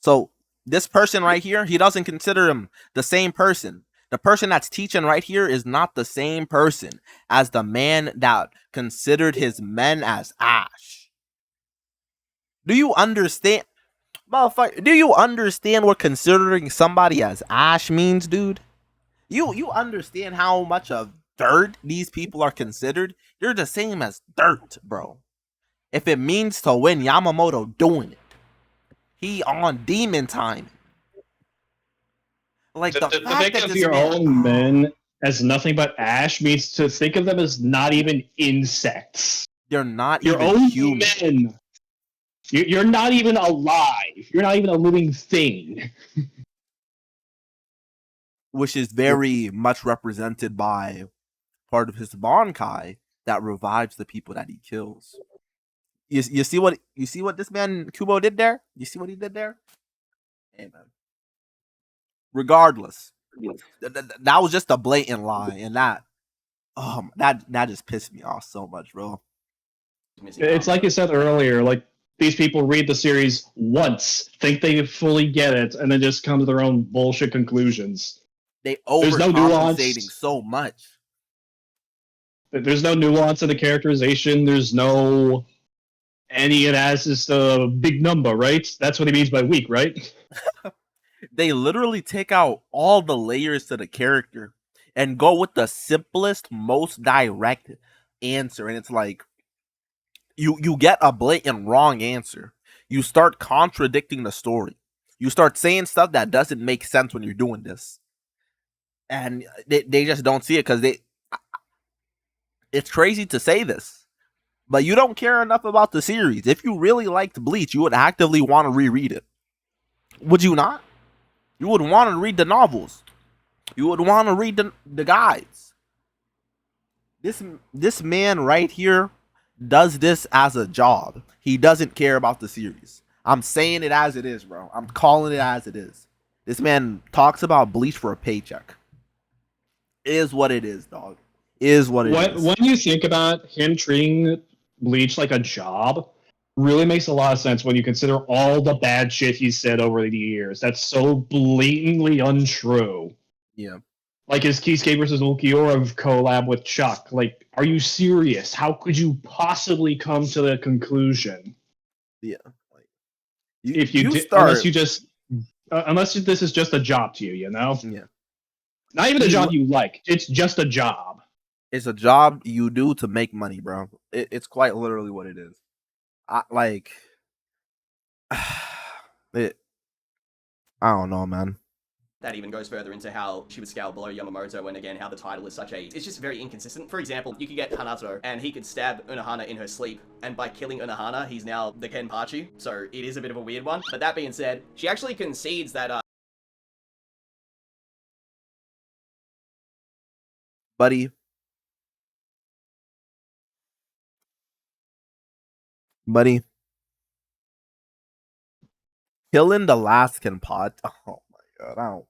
So this person right here, he doesn't consider him the same person. The person that's teaching right here is not the same person as the man that considered his men as ash. Do you understand? Motherfucker, do you understand what considering somebody as Ash means, dude? You understand how much of dirt these people are considered? You're the same as dirt, bro. If it means to win, Yamamoto doing it. He on demon time. Like the To fact think that of this your man, own men as nothing but ash means to think of them as not even insects. they're not Your even own human. men. You're not even alive. You're not even a living thing. Which is very much represented by part of his Bankai that revives the people that he kills. You see what this man Kubo did there? You see what he did there? Hey man. Regardless, that was just a blatant lie, and that just pissed me off so much, bro. It's like you said earlier, like these people read the series once, think they fully get it, and then just come to their own bullshit conclusions. They There's no overcompensating nuance. so much. There's no nuance in the characterization. There's no any it has just a big number, right? That's what he means by weak, right? They literally take out all the layers to the character and go with the simplest, most direct answer, and it's like you get a blatant wrong answer. You start contradicting the story. You start saying stuff that doesn't make sense when you're doing this. And they just don't see it because it's crazy to say this, but you don't care enough about the series. If you really liked Bleach, you would actively want to reread it. Would you not? You would want to read the novels. You would want to read the guides. This man right here does this as a job. He doesn't care about the series. I'm saying it as it is, bro. I'm calling it as it is. This man talks about Bleach for a paycheck. Is what it is, dog. Is what it is. When you think about him treating Bleach like a job, really makes a lot of sense when you consider all the bad shit he's said over the years. That's so blatantly untrue. Yeah. Like his Kisuke versus Ulquiorra collab with Chuck. Like, are you serious? How could you possibly come to the conclusion? Yeah. Like, unless this is just a job to you, you know? Yeah. Not even a job you like. It's just a job. It's a job you do to make money, bro. It's quite literally what it is. I don't know, man. That even goes further into how she would scale below Yamamoto, and again, how the title is it's just very inconsistent. For example, you could get Hanato, and he could stab Unohana in her sleep, and by killing Unohana, he's now the Kenpachi, so it is a bit of a weird one. But that being said, she actually concedes that, Buddy, killing the last Kenpachi. Oh my god,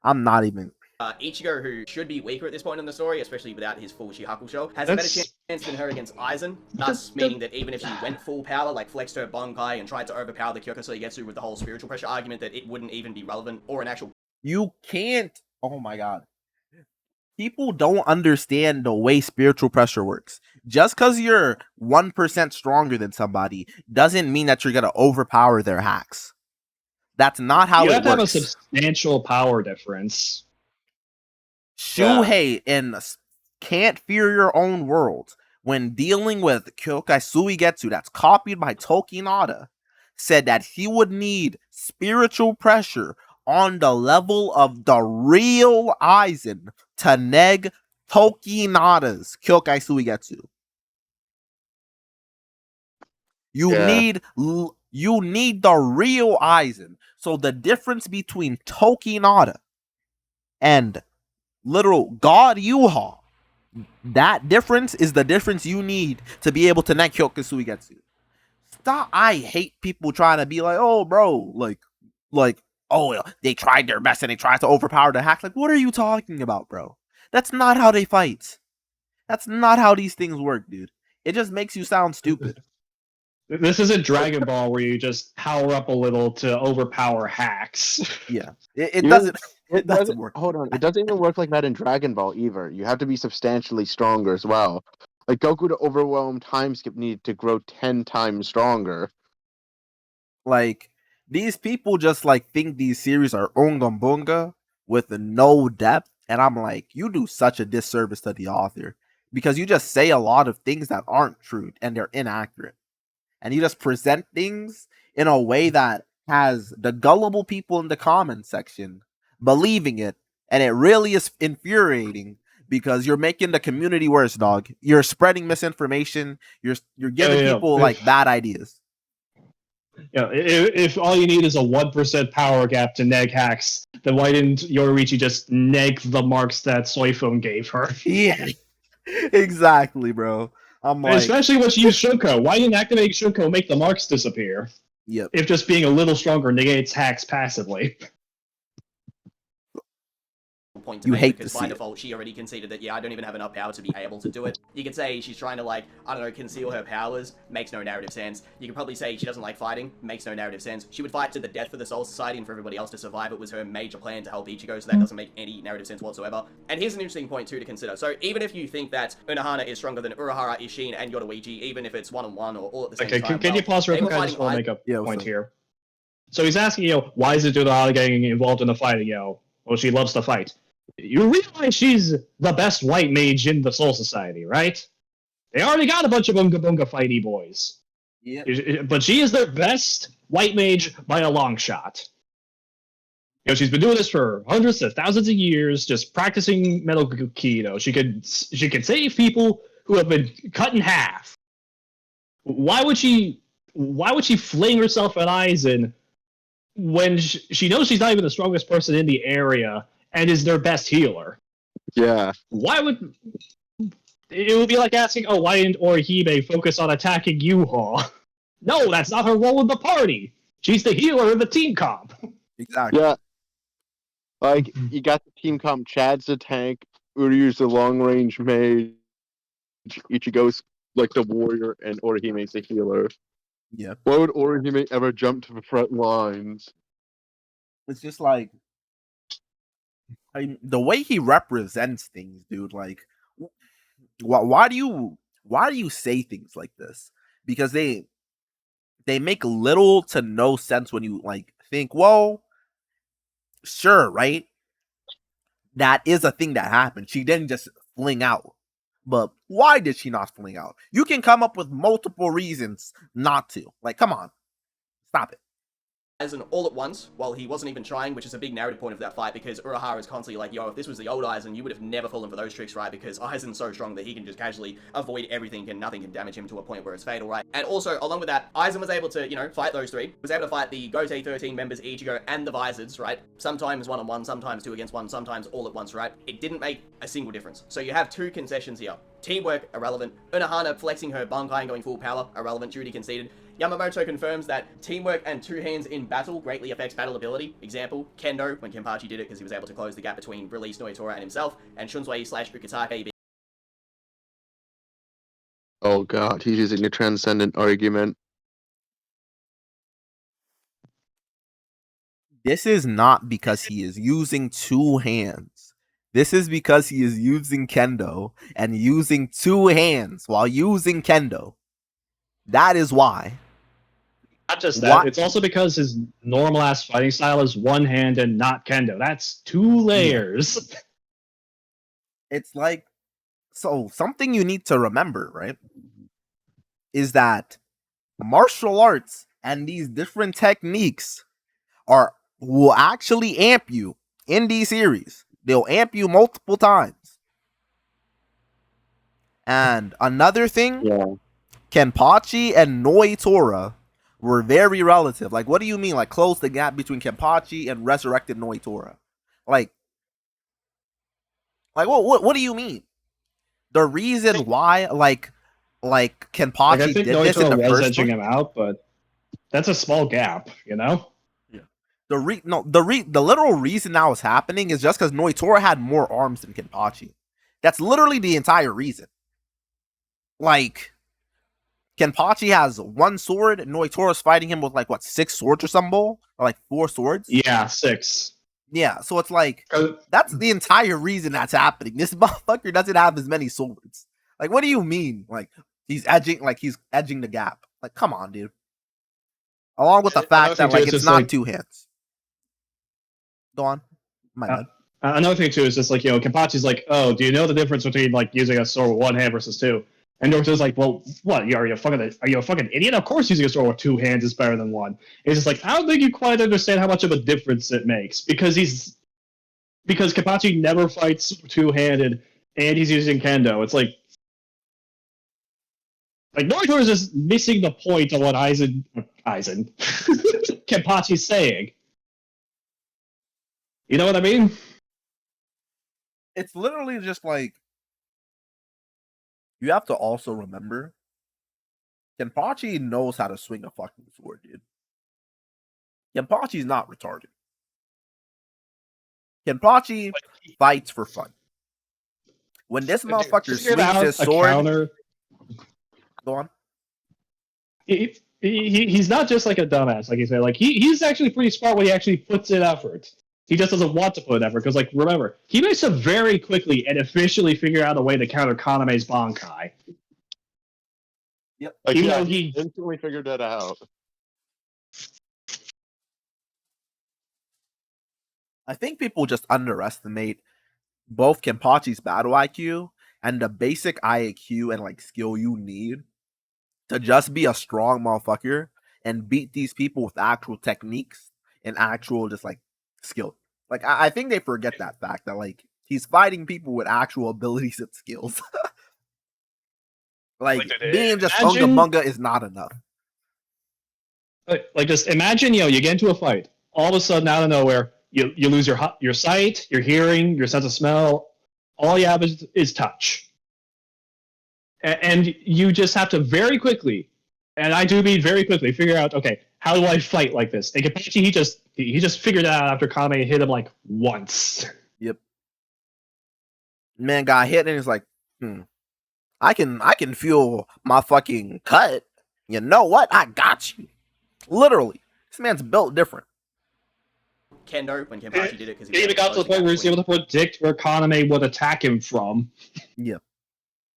I'm not even. Ichigo, who should be weaker at this point in the story, especially without his full Shihakusho, has a better chance than her against Aizen, thus meaning that even if she went full power, like flexed her Bankai and tried to overpower the Kyoka Soigetsu with the whole spiritual pressure argument, that it wouldn't even be relevant or an actual... You can't... Oh my god. People don't understand the way spiritual pressure works. Just because you're 1% stronger than somebody doesn't mean that you're going to overpower their hacks. That's not how it works. You have to have a substantial power difference. Shuhei in Can't Fear Your Own World, when dealing with Kyokai Suigetsu that's copied by Tokinada, said that he would need spiritual pressure on the level of the real Aizen to neg Tokinada's Kyokai Suigetsu. You need the real Aizen. So the difference between Tokinada and literal God Yuha, that difference is the difference you need to be able to net Kyokai Suigetsu. Stop. I hate people trying to be like, oh, bro, like, oh, they tried their best and they tried to overpower the hack. Like, what are you talking about, bro? That's not how they fight. That's not how these things work, dude. It just makes you sound stupid. This isn't Dragon Ball where you just power up a little to overpower hacks. Yeah, it doesn't. It doesn't work. Hold on, it doesn't even work like that in Dragon Ball either. You have to be substantially stronger as well. Like Goku to overwhelm time skip needed to grow 10 times stronger. Like these people just like think these series are onga bunga with no depth, and I'm like, you do such a disservice to the author because you just say a lot of things that aren't true and they're inaccurate, and you just present things in a way that has the gullible people in the comment section believing it, and it really is infuriating because you're making the community worse, dog. You're spreading misinformation. You're giving people like bad ideas. If all you need is a 1% power gap to neg hacks, then why didn't Yoruichi just neg the marks that Soifun gave her? Yeah, exactly, bro. I'm like, especially when she used Shoko. Why didn't activating Shoko make the marks disappear? yep. If just being a little stronger negates hacks passively. Point to You make, hate because to by see it. default she already conceded that, yeah, I don't even have enough power to be able to do it. You could say she's trying to, like, I don't know, conceal her powers, makes no narrative sense. You could probably say she doesn't like fighting, makes no narrative sense. She would fight to the death for the Soul Society and for everybody else to survive. It was her major plan to help Ichigo, so that doesn't make any narrative sense whatsoever. And here's an interesting point too to consider. So even if you think that Unohana is stronger than Urahara, Ishin, and Yoruichi, even if it's one-on-one or all at the same time, Can you pause real quick? I just want to make a point here. So he's asking, why is it Unohana getting involved in the fighting, Well, she loves to fight. You realize she's the best white mage in the Soul Society, right? They already got a bunch of Bunga Bunga fighty boys. Yeah. But she is their best white mage by a long shot. She's been doing this for hundreds of thousands of years, just practicing Metal Ki. She could save people who have been cut in half. Why would she fling herself at Aizen when she knows she's not even the strongest person in the area and is their best healer? Yeah. Why would it would be like asking, why didn't Orihime focus on attacking Yuha? No, that's not her role in the party. She's the healer in the team comp. Exactly. Yeah. Like, you got the team comp, Chad's the tank, Uryu's the long range mage, Ichigo's like the warrior, and Orihime's the healer. Yeah. Why would Orihime ever jump to the front lines? It's just like, the way he represents things, dude. Like, why do you say things like this? Because they make little to no sense when you like think, well, sure, right? That is a thing that happened. She didn't just fling out. But why did she not fling out? You can come up with multiple reasons not to. Like, come on. Stop it. As an all at once, while he wasn't even trying, which is a big narrative point of that fight, because Urahara is constantly like, if this was the old Aizen, you would have never fallen for those tricks, right? Because Aizen's so strong that he can just casually avoid everything and nothing can damage him to a point where it's fatal, right? And also, along with that, Aizen was able to, fight those three, was able to fight the Gotei 13 members, Ichigo, and the Vizards, right? Sometimes one-on-one, sometimes 2 against 1, sometimes all at once, right? It didn't make a single difference. So you have 2 concessions here. Teamwork, irrelevant. Unohana flexing her Bankai and going full power, irrelevant. Judy conceded. Yamamoto confirms that teamwork and 2 hands in battle greatly affects battle ability. Example, Kendo, when Kenpachi did it because he was able to close the gap between released Noitora and himself, and Shunsui/Ukitake. Oh god, he's using a transcendent argument. This is not because he is using 2 hands. This is because he is using Kendo and using 2 hands while using Kendo. That is why. Not just that, it's also because his normal ass fighting style is one hand and not Kendo. That's 2 layers. Yeah. It's like, so something you need to remember, right, is that martial arts and these different techniques will actually amp you in these series. They'll amp you multiple times. And another thing, Kenpachi and Noitora were very relative. Like, what do you mean? Like, close the gap between Kenpachi and resurrected Noitora? Like what do you mean? The reason why, like Kenpachi did this in the was first edging him out, but that's a small gap, Yeah. The literal reason that was happening is just because Noitora had more arms than Kenpachi. That's literally the entire reason. Like, Kenpachi has 1 sword, and Noitora's fighting him with 6 swords or some bull? Or 4 swords? Yeah, 6. Yeah, so it's like, that's the entire reason that's happening. This motherfucker doesn't have as many swords. Like, what do you mean? Like, he's edging the gap. Like, come on, dude. Along with the fact that Another thing, too, like is it's just, not like- two hands. Go on. My bad. Another thing too is just like, Kenpachi's like, oh, do you know the difference between like using a sword with one hand versus two? And Naruto's like, well, what? Are you a fucking idiot? Of course, using a sword with two hands is better than one. It's just like, I don't think you quite understand how much of a difference it makes because Kenpachi never fights two-handed and he's using kendo. It's like Naruto is just missing the point of what Aizen Kenpachi's saying. You know what I mean? It's literally just like you have to also remember Kenpachi knows how to swing a fucking sword, dude. Kenpachi's not retarded. Kenpachi fights for fun. When this motherfucker swings his sword, counter. Go on. He's not just like a dumbass, like you said. Like he's actually pretty smart when he actually puts in effort. He just doesn't want to put in effort because, like, remember, he makes to very quickly and efficiently figure out a way to counter Kaname's Bankai. Yep. Like, Even yeah, though he instantly figured that out. I think people just underestimate both Kenpachi's battle IQ and the basic IQ and like skill you need to just be a strong motherfucker and beat these people with actual techniques and actual just like skill. Like I think they forget that fact that like he's fighting people with actual abilities and skills. like being just unga bunga is not enough. Like just imagine, you get into a fight. All of a sudden, out of nowhere, you lose your sight, your hearing, your sense of smell. All you have is touch, and you just have to very quickly, and I do mean very quickly, figure out, okay, how do I fight like this? And Kenpachi, he just figured it out after Kame hit him like once. Yep. Man got hit and he's like, I can feel my fucking cut. You know what? I got you. Literally. This man's built different. Kendo, when Kenpachi did it, because He even got to the point where he was able to predict where Kaname would attack him from. Yeah.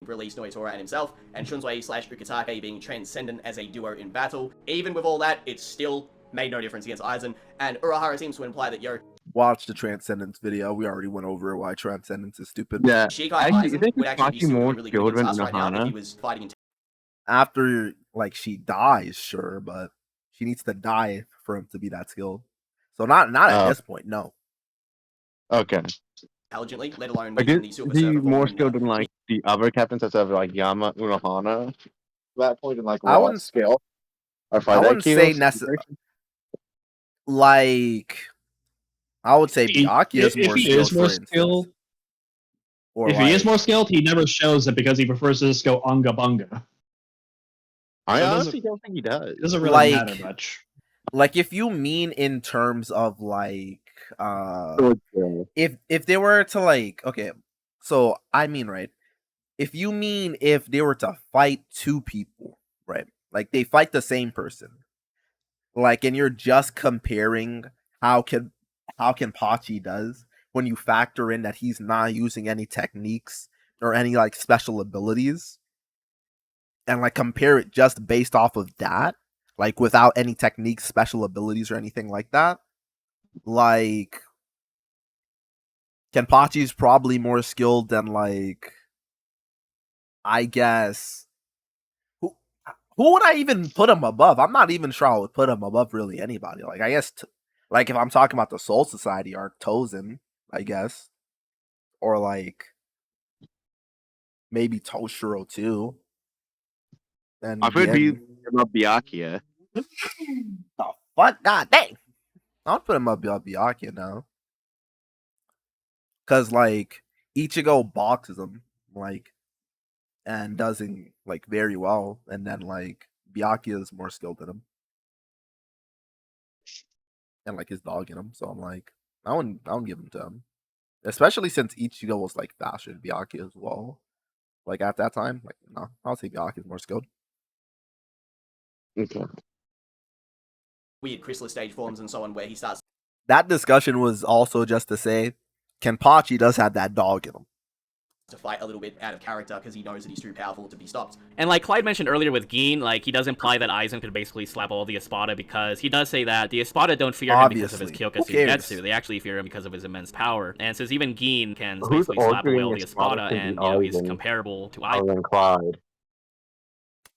Released Noitora and himself, and Shunsui / Ukitake being transcendent as a duo in battle. Even with all that, it still made no difference against Aizen, and Unohana seems to imply that, Watch the Transcendence video. We already went over why Transcendence is stupid. Yeah. Shikai Aizen would actually be super really good against us right now if he was fighting in After, like, she dies, sure, but she needs to die for him to be that skilled. So not at this point, no. Okay. intelligently, let alone Like, within the is Silver he Server more form, skilled than like the other captains that have like Yama, Unohana? That point in like I raw wouldn't- skill. Or I wouldn't say necessarily. Like, I would say Byakuya is more skilled, for instance. Or if he is more skilled, he never shows it because he prefers to just go unga bunga. I So honestly don't think he does. It doesn't really Like- matter much. like if you mean in terms of like Sword skill. if they were to like, okay, so I mean, right, if you mean if they were to fight two people, right, like they fight the same person, like, and you're just comparing how Kenpachi does when you factor in that he's not using any techniques or any like special abilities, and like compare it just based off of that, like without any techniques, special abilities, or anything like that, like Kenpachi's probably more skilled than, like, I guess, who would I even put him above? I'm not even sure I would put him above really anybody. Like, I guess like if I'm talking about the Soul Society arc, Tozen, I guess, or like maybe Toshiro too. And I've heard about Byakuya. the fuck, god dang, I'll put him up Byakuya now. Cause like Ichigo boxes him, like, and doesn't like very well, and then like Byakuya is more skilled than him. And like his dog in him. So I'm like, I wouldn't give him to him. Especially since Ichigo was like faster than Byakuya as well. Like at that time, like, no, I'll say Byakuya is more skilled. Okay. weird chrysalis stage forms and so on, where he starts That discussion was also just to say Kenpachi does have that dog in him. to fight a little bit out of character because he knows that he's too powerful to be stopped. And like Clyde mentioned earlier with Gin, like he does imply that Aizen could basically slap all the Espada because he does say that the Espada don't fear him because of his Obviously. Kyoka Who cares? Getsu. They actually fear him because of his immense power. And since even Gin can Who's basically slap away arguing all the Espada Espada, could be and you know he's Aizen comparable to other Aizen than Clyde?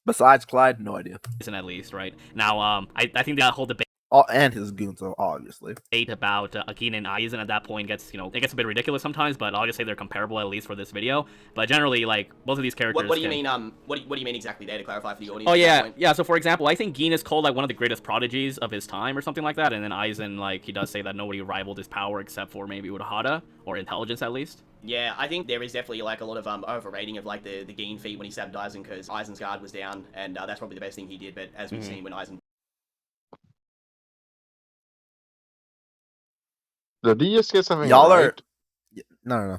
Besides Clyde, no idea. at least, right? Now, I think that whole debate Oh, and his goons, obviously. about Akin and Aizen at that point gets, it gets a bit ridiculous sometimes, but I'll just say they're comparable at least for this video. But generally, like, both of these characters. What do you mean? What do you mean exactly there to clarify for the audience? Oh at that yeah, point? yeah. So for example, I think Gin is called like one of the greatest prodigies of his time or something like that, and then Aizen, like, he does say that nobody rivaled his power except for maybe Unohana, or intelligence at least. Yeah, I think there is definitely like a lot of overrating of like the Gin feat when he stabbed Aizen because Aizen's guard was down, and that's probably the best thing he did. But as we've seen when Aizen Did he just get something Y'all right? are no.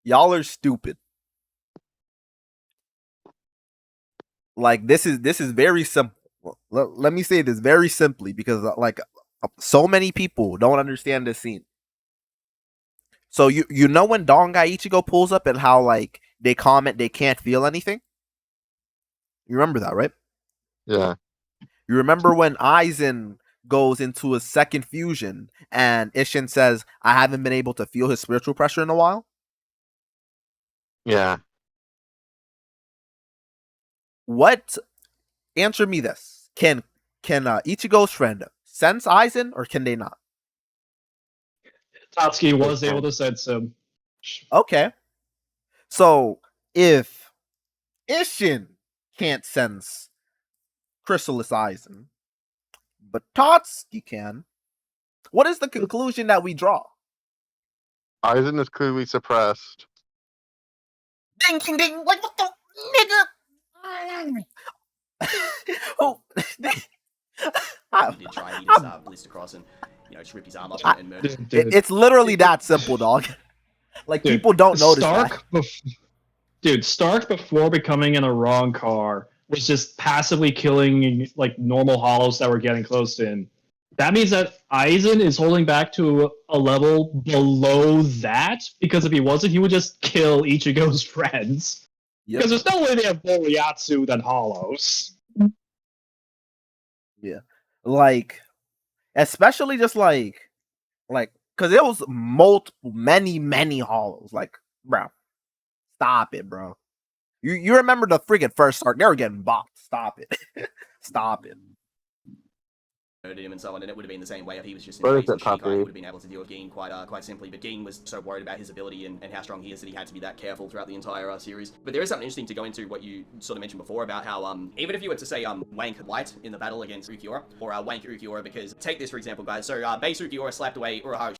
Y'all are stupid. Like this is very simple. Let me say this very simply because like so many people don't understand this scene. So you know when Dongai Ichigo pulls up and how like they comment they can't feel anything? You remember that, right? Yeah. You remember when Aizen goes into a second fusion and Ishin says, I haven't been able to feel his spiritual pressure in a while? Yeah. What? Answer me this. Can Ichigo's friend sense Aizen or can they not? Tatsuki was able to sense him. Okay. So if Ishin can't sense Chrysalis Aizen, but Tatsuki can, what is the conclusion that we draw? Aizen is clearly suppressed. Ding ding ding! Like what the nigga? Oh, he did try, he just blitzed across and just ripped his arm up and murdered. It's literally that simple, dog. Like Dude, people don't notice that. Stark before becoming in the wrong car was just passively killing like normal hollows that were getting close to him. That means that Aizen is holding back to a level below that because if he wasn't, he would just kill Ichigo's friends. Yep. Because there's no way they have more Ryatsu than hollows. Yeah, like especially just like because it was many hollows. Like, bro, stop it, bro. You remember the freaking first start? They were getting bopped. Stop it, stop it. Murdered him and so on, and it would have been the same way if he was just in Where base is and it, Shikai, he Puppy? would have been able to deal with Gin quite simply. But Gin was so worried about his ability and how strong he is that he had to be that careful throughout the entire series. But there is something interesting to go into what you sort of mentioned before about how even if you were to say wank Light in the battle against Ukiura or wank Ukiura, because take this for example, guys. So base Ukiura slapped away Urahara.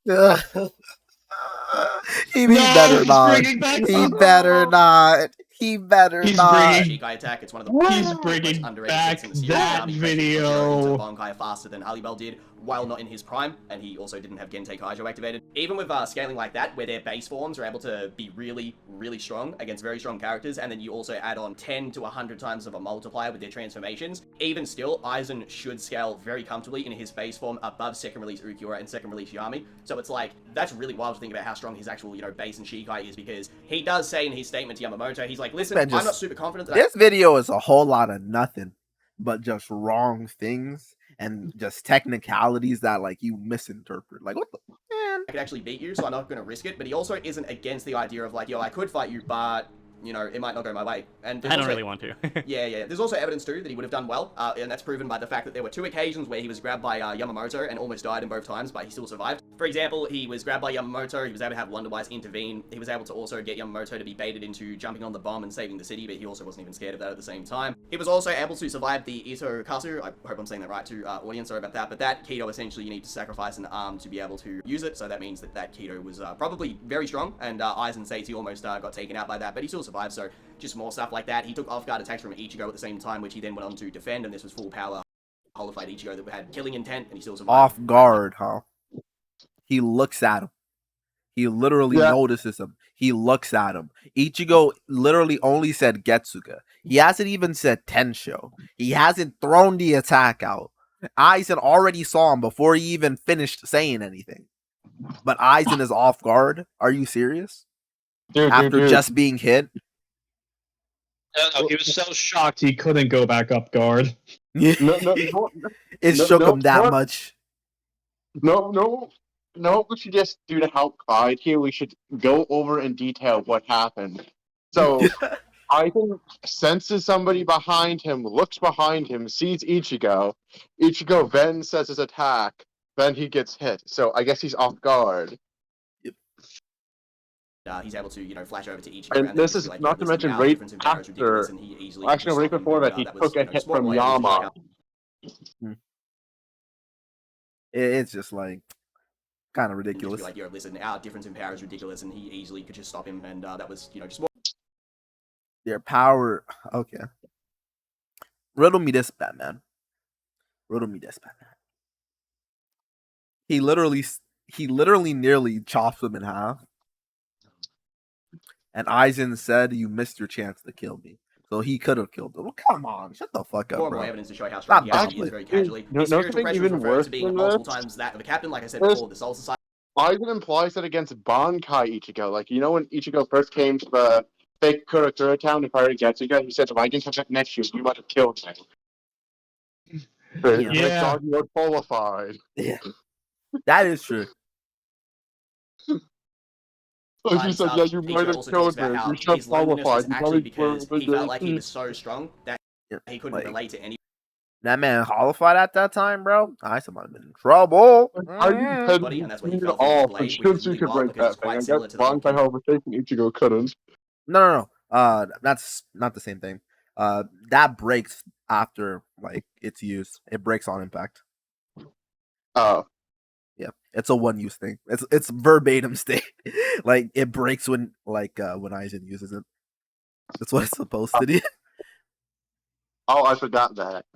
He better not. Bringing back He better not. He better He's not. bringing- Shikai attack. It's one of the He's most bringing underrated back things in the series. that Army video. Bonkai faster than Alibel did, while not in his prime, and he also didn't have Gentei Kaijo activated. Even with scaling like that, where their base forms are able to be really, really strong against very strong characters, and then you also add on 10 to 100 times of a multiplier with their transformations, even still, Aizen should scale very comfortably in his base form above second release Ukiura and second release Yami. So it's like, that's really wild to think about how strong his actual, base and Shikai is, because he does say in his statement to Yamamoto, he's like, listen, Man, I'm not super confident that This video is a whole lot of nothing but just wrong things and just technicalities that like you misinterpret. Like what the man? I could actually beat you, so I'm not going to risk it. But he also isn't against the idea of like, yo, I could fight you, but it might not go my way. And I don't really want to. yeah. There's also evidence too that he would have done well, and that's proven by the fact that there were 2 occasions where he was grabbed by Yamamoto and almost died in both times, but he still survived. For example, he was grabbed by Yamamoto, he was able to have Wonderwise intervene, he was able to also get Yamamoto to be baited into jumping on the bomb and saving the city, but he also wasn't even scared of that at the same time. He was also able to survive the Ito Kasu, I hope I'm saying that right to audience, sorry about that, but that Keto essentially you need to sacrifice an arm to be able to use it, so that means that Keto was probably very strong, and Aizen says he almost got taken out by that, but he still survived, so just more stuff like that. He took off-guard attacks from Ichigo at the same time, which he then went on to defend, and this was full power holified Ichigo that had killing intent, and he still survived. Off guard, huh? He looks at him. He literally notices him. He looks at him. Ichigo literally only said Getsuga. He hasn't even said Tensho. He hasn't thrown the attack out. Aizen already saw him before he even finished saying anything. But Aizen is off guard. Are you serious? after just being hit. No, he was so shocked he couldn't go back up guard. it shook him that much. No, what we should just do to help Clyde here, we should go over in detail what happened. So, Aizen senses somebody behind him, looks behind him, sees Ichigo. Ichigo then says his attack, then he gets hit. So, I guess he's off guard. He's able to, flash over to Ichigo. And this is not to mention right after, actually right before that, he took a hit from Yama. It's just like kind of ridiculous. Like, listen, our difference in power is ridiculous, and he easily could just stop him, and that was, just more. Their power. Okay. Riddle me this, Batman. Riddle me this, Batman. He literally nearly chops him in half. And Aizen said, "You missed your chance to kill me." So he could have killed him. Well, come on, shut the fuck up, more bro. More evidence to show how strong he actually is very casually. His spiritual pressure was referred to being multiple times that of a captain, like I said before, the Soul Society. Aizen implies that against Bankai Ichigo. Like, when Ichigo first came to the fake Kurakura town to fight Getsuga, he said, if I didn't touch that next year, you might have killed me. Yeah. God, you're qualified. Yeah. That is true. Like you said, yeah, you might have killed me. You should have qualified. Actually, because he felt like he was so strong that he couldn't relate to any. That man qualified at that time, bro. I might have been in trouble. I didn't that's what he felt off. blade, Shinsu could break that thing. I guess Bankai overtaking Ichigo couldn't. No. That's not the same thing. That breaks after like its use. It breaks on impact. Oh. Yeah, it's a one-use thing. It's verbatim state. Like it breaks when Aizen uses it. That's what it's supposed to do. Oh, I forgot that.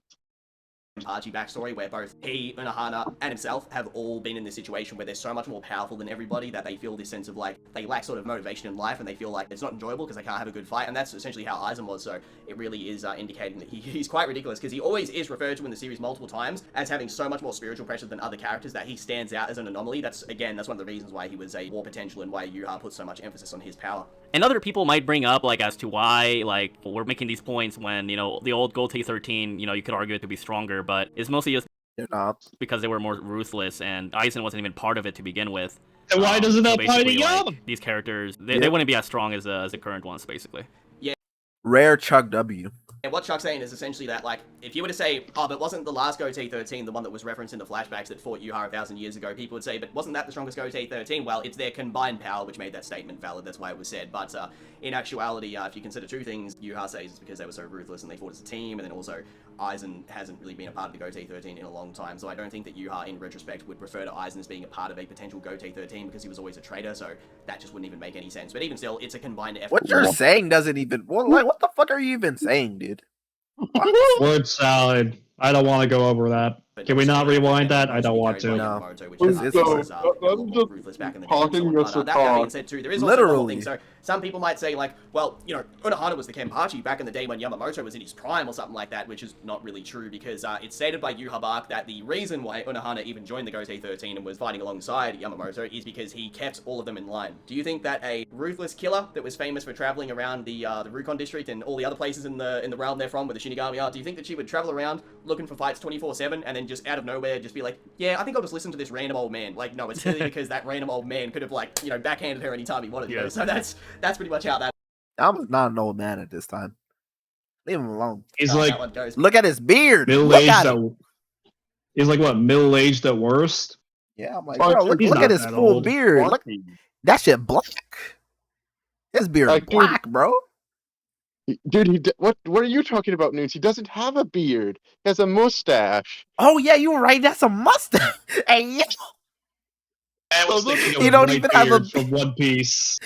Archie backstory where both he, Unohana, and himself have all been in this situation where they're so much more powerful than everybody that they feel this sense of like they lack sort of motivation in life and they feel like it's not enjoyable because they can't have a good fight, and that's essentially how Aizen was. So it really is indicating that he's quite ridiculous because he always is referred to in the series multiple times as having so much more spiritual pressure than other characters that he stands out as an anomaly. That's one of the reasons why he was a war potential and why Yuha put so much emphasis on his power. And other people might bring up, like, as to why, like, we're making these points when, the old Gotei 13, you could argue it to be stronger, but it's mostly just because they were more ruthless, and Aizen wasn't even part of it to begin with. And why doesn't that fighting up? These characters, they wouldn't be as strong as the current ones, basically. Yeah. Rare Chuck W. And what Chuck's saying is essentially that, like, if you were to say, oh, but wasn't the last Gotei 13 the one that was referenced in the flashbacks that fought Yuha 1,000 years ago, people would say, but wasn't that the strongest Gotei 13? Well, it's their combined power which made that statement valid, that's why it was said. But in actuality, if you consider two things, Yuha says it's because they were so ruthless and they fought as a team, and then also Aizen hasn't really been a part of the Gotei 13 in a long time, so I don't think that Yuha, in retrospect, would refer to Aizen as being a part of a potential Gotei 13 because he was always a traitor, so that just wouldn't even make any sense. But even still, it's a combined effort. What you're saying doesn't even... what the fuck are you even saying, dude? Word salad. I don't want to go over that. Can we not rewind that? I don't want to. No. Literally. So some people might say, like, well, Unohana was the Kenpachi back in the day when Yamamoto was in his prime or something like that, which is not really true because it's stated by Juhabach that the reason why Unohana even joined the Gotei 13 and was fighting alongside Yamamoto is because he kept all of them in line. Do you think that a ruthless killer that was famous for traveling around the Rukon district and all the other places in the realm they're from where the Shinigami are, do you think that she would travel around looking for fights 24/7 and then just out of nowhere just be like, yeah, I think I'll just listen to this random old man? Like, no, it's really because that random old man could have, like, backhanded her anytime he wanted to. So that's pretty much how that... I was not an old man at this time. Leave him alone. He's like, look at his beard. Middle-aged. He's like, what, middle-aged at worst? Yeah, I'm like, bro, look at his full old. beard. Look, that shit black. His beard is black, bro. Dude, what are you talking about, Nunes? He doesn't have a beard. He has a mustache. Oh, yeah, you're right. That's a mustache. Hey, yeah. You don't even have a from One Piece,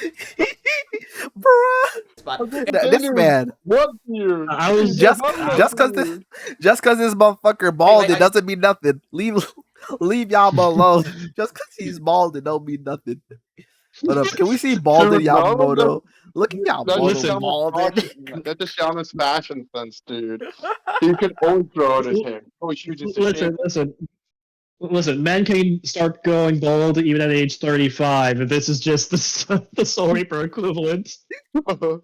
bro. This man, what beard? Just because this motherfucker bald, it doesn't mean nothing. Leave y'all alone. Just because he's bald, it don't mean nothing. But can we see bald in Yamamoto? Look at Yamamoto bald. That's just Yama's fashion sense, dude. You can always throw it at him. Oh, listen. Listen, men can start going bald even at age 35, and this is just the Soul Reaper equivalent. Aizen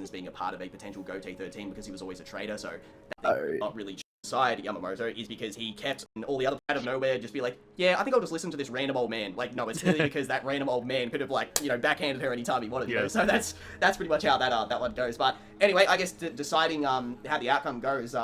as being a part of a potential Gote 13 because he was always a traitor, so that Alright. not really side Yamamoto is because he kept all the other out of nowhere just be like, yeah, I think I'll just listen to this random old man. Like, no, it's really because that random old man could have, like, you know, backhanded her anytime he wanted to. Yeah. So that's pretty much how that one goes. But anyway, I guess deciding how the outcome goes,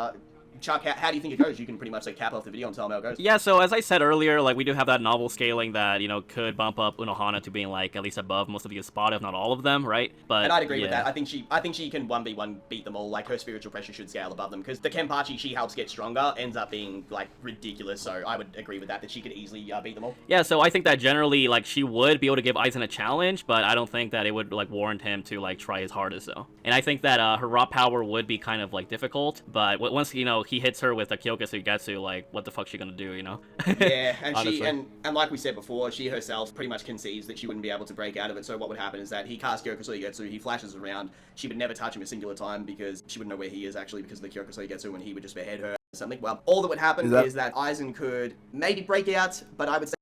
Chuck, how do you think it goes? You can pretty much like cap off the video and tell them how it goes. Yeah, so as I said earlier, like we do have that novel scaling that, you know, could bump up Unohana to being like at least above most of the spot, if not all of them, right? But And I'd agree with yeah. that. I think she can 1v1 beat them all. Like, her spiritual pressure should scale above them, because the Kenpachi she helps get stronger ends up being, like, ridiculous. So I would agree with that she could easily beat them all. Yeah, so I think that generally, like, she would be able to give Aizen a challenge, but I don't think that it would, like, warrant him to, like, try his hardest, though. And I think that her raw power would be kind of, like, difficult, but once, you know, he hits her with a Kyoka Suigetsu, like, what the fuck's she gonna do, you know? Yeah, and Honestly. she, and like we said before, she herself pretty much concedes that she wouldn't be able to break out of it, so what would happen is that he casts Kyoka Suigetsu, he flashes around, she would never touch him a singular time because she wouldn't know where he is, actually, because of the Kyoka Suigetsu, and he would just behead her or something. Well, all that would happen is that Aizen could maybe break out, but I would say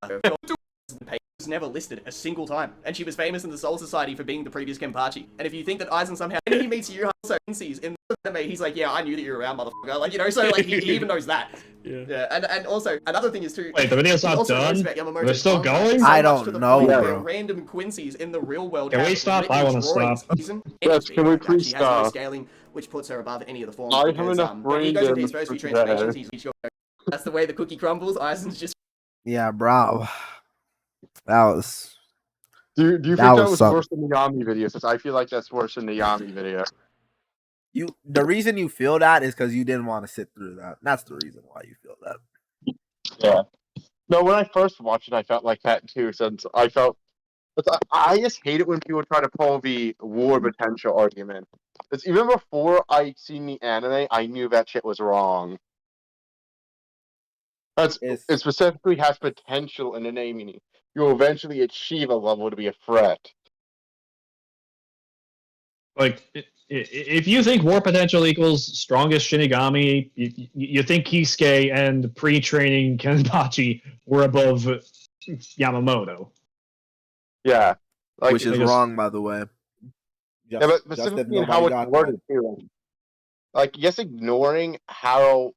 was never listed a single time, and she was famous in the Soul Society for being the previous Kenpachi. And if you think that Aizen somehow, when he meets Yuha, so sees in the anime, he's like, yeah, I knew that you were around, motherfucker. Like, you know, so like he even knows that. Yeah. And also another thing is too. Wait, the video's not done? They're still going? I don't know, Where bro. random Quincy's in the real world. Can we have stop? written I wanna drawings stop. of Aizen. Yes, can we please She has no stop? scaling, which puts her above any of the forms. I have because, enough when he brain goes into his damage first few for that. transformations, he's got, that's the way the cookie crumbles. Aizen's just Yeah, bro. That was. Do you think That that was was something. worse than the Yami video? Since I feel like that's worse than the Yami video. The reason you feel that is because you didn't want to sit through that. That's the reason why you feel that. Yeah. No, when I first watched it, I felt like that too. Since I felt, but I just hate it when people try to pull the war potential argument. Because even before I seen the anime, I knew that shit was wrong. It specifically has potential in the name, meaning you'll eventually achieve a level to be a threat. Like, if you think war potential equals strongest Shinigami, you think Kisuke and pre-training Kenpachi were above Yamamoto. Yeah. Like, Which is wrong, by the way. yeah, but specifically in how it's worded too. Like, yes, ignoring how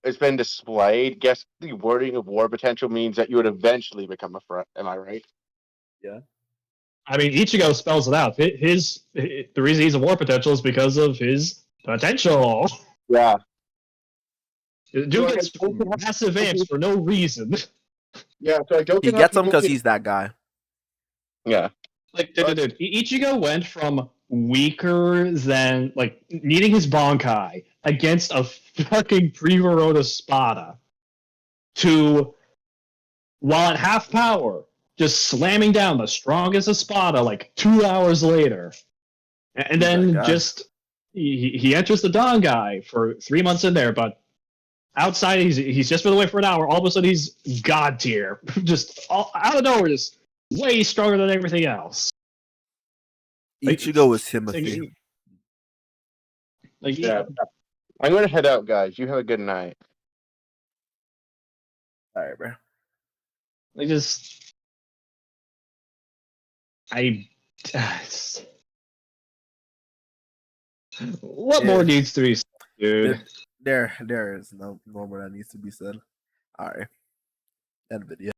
it's been displayed, guess the wording of war potential means that you would eventually become a threat. Am I right? Yeah. I mean, Ichigo spells it out. The reason he's a war potential is because of his potential. Yeah. Dude So, gets massive amps for no reason. Yeah, so I don't He get gets how them people because he's that guy. Yeah. Like, dude, Ichigo went from weaker than, like, needing his Bankai against a fucking pre-Verona Spada to, while at half power, just slamming down the strongest Espada like 2 hours later. And then just, he enters the Dangai for 3 months in there, but outside he's just been away for an hour, all of a sudden he's god tier. Just out of nowhere, just way stronger than everything else. Ichigo is Timothy. Like, Yeah. I'm gonna head out, guys. You have a good night. All right, bro. Like, just what more needs to be said, dude? There is no more that needs to be said. All right. End video.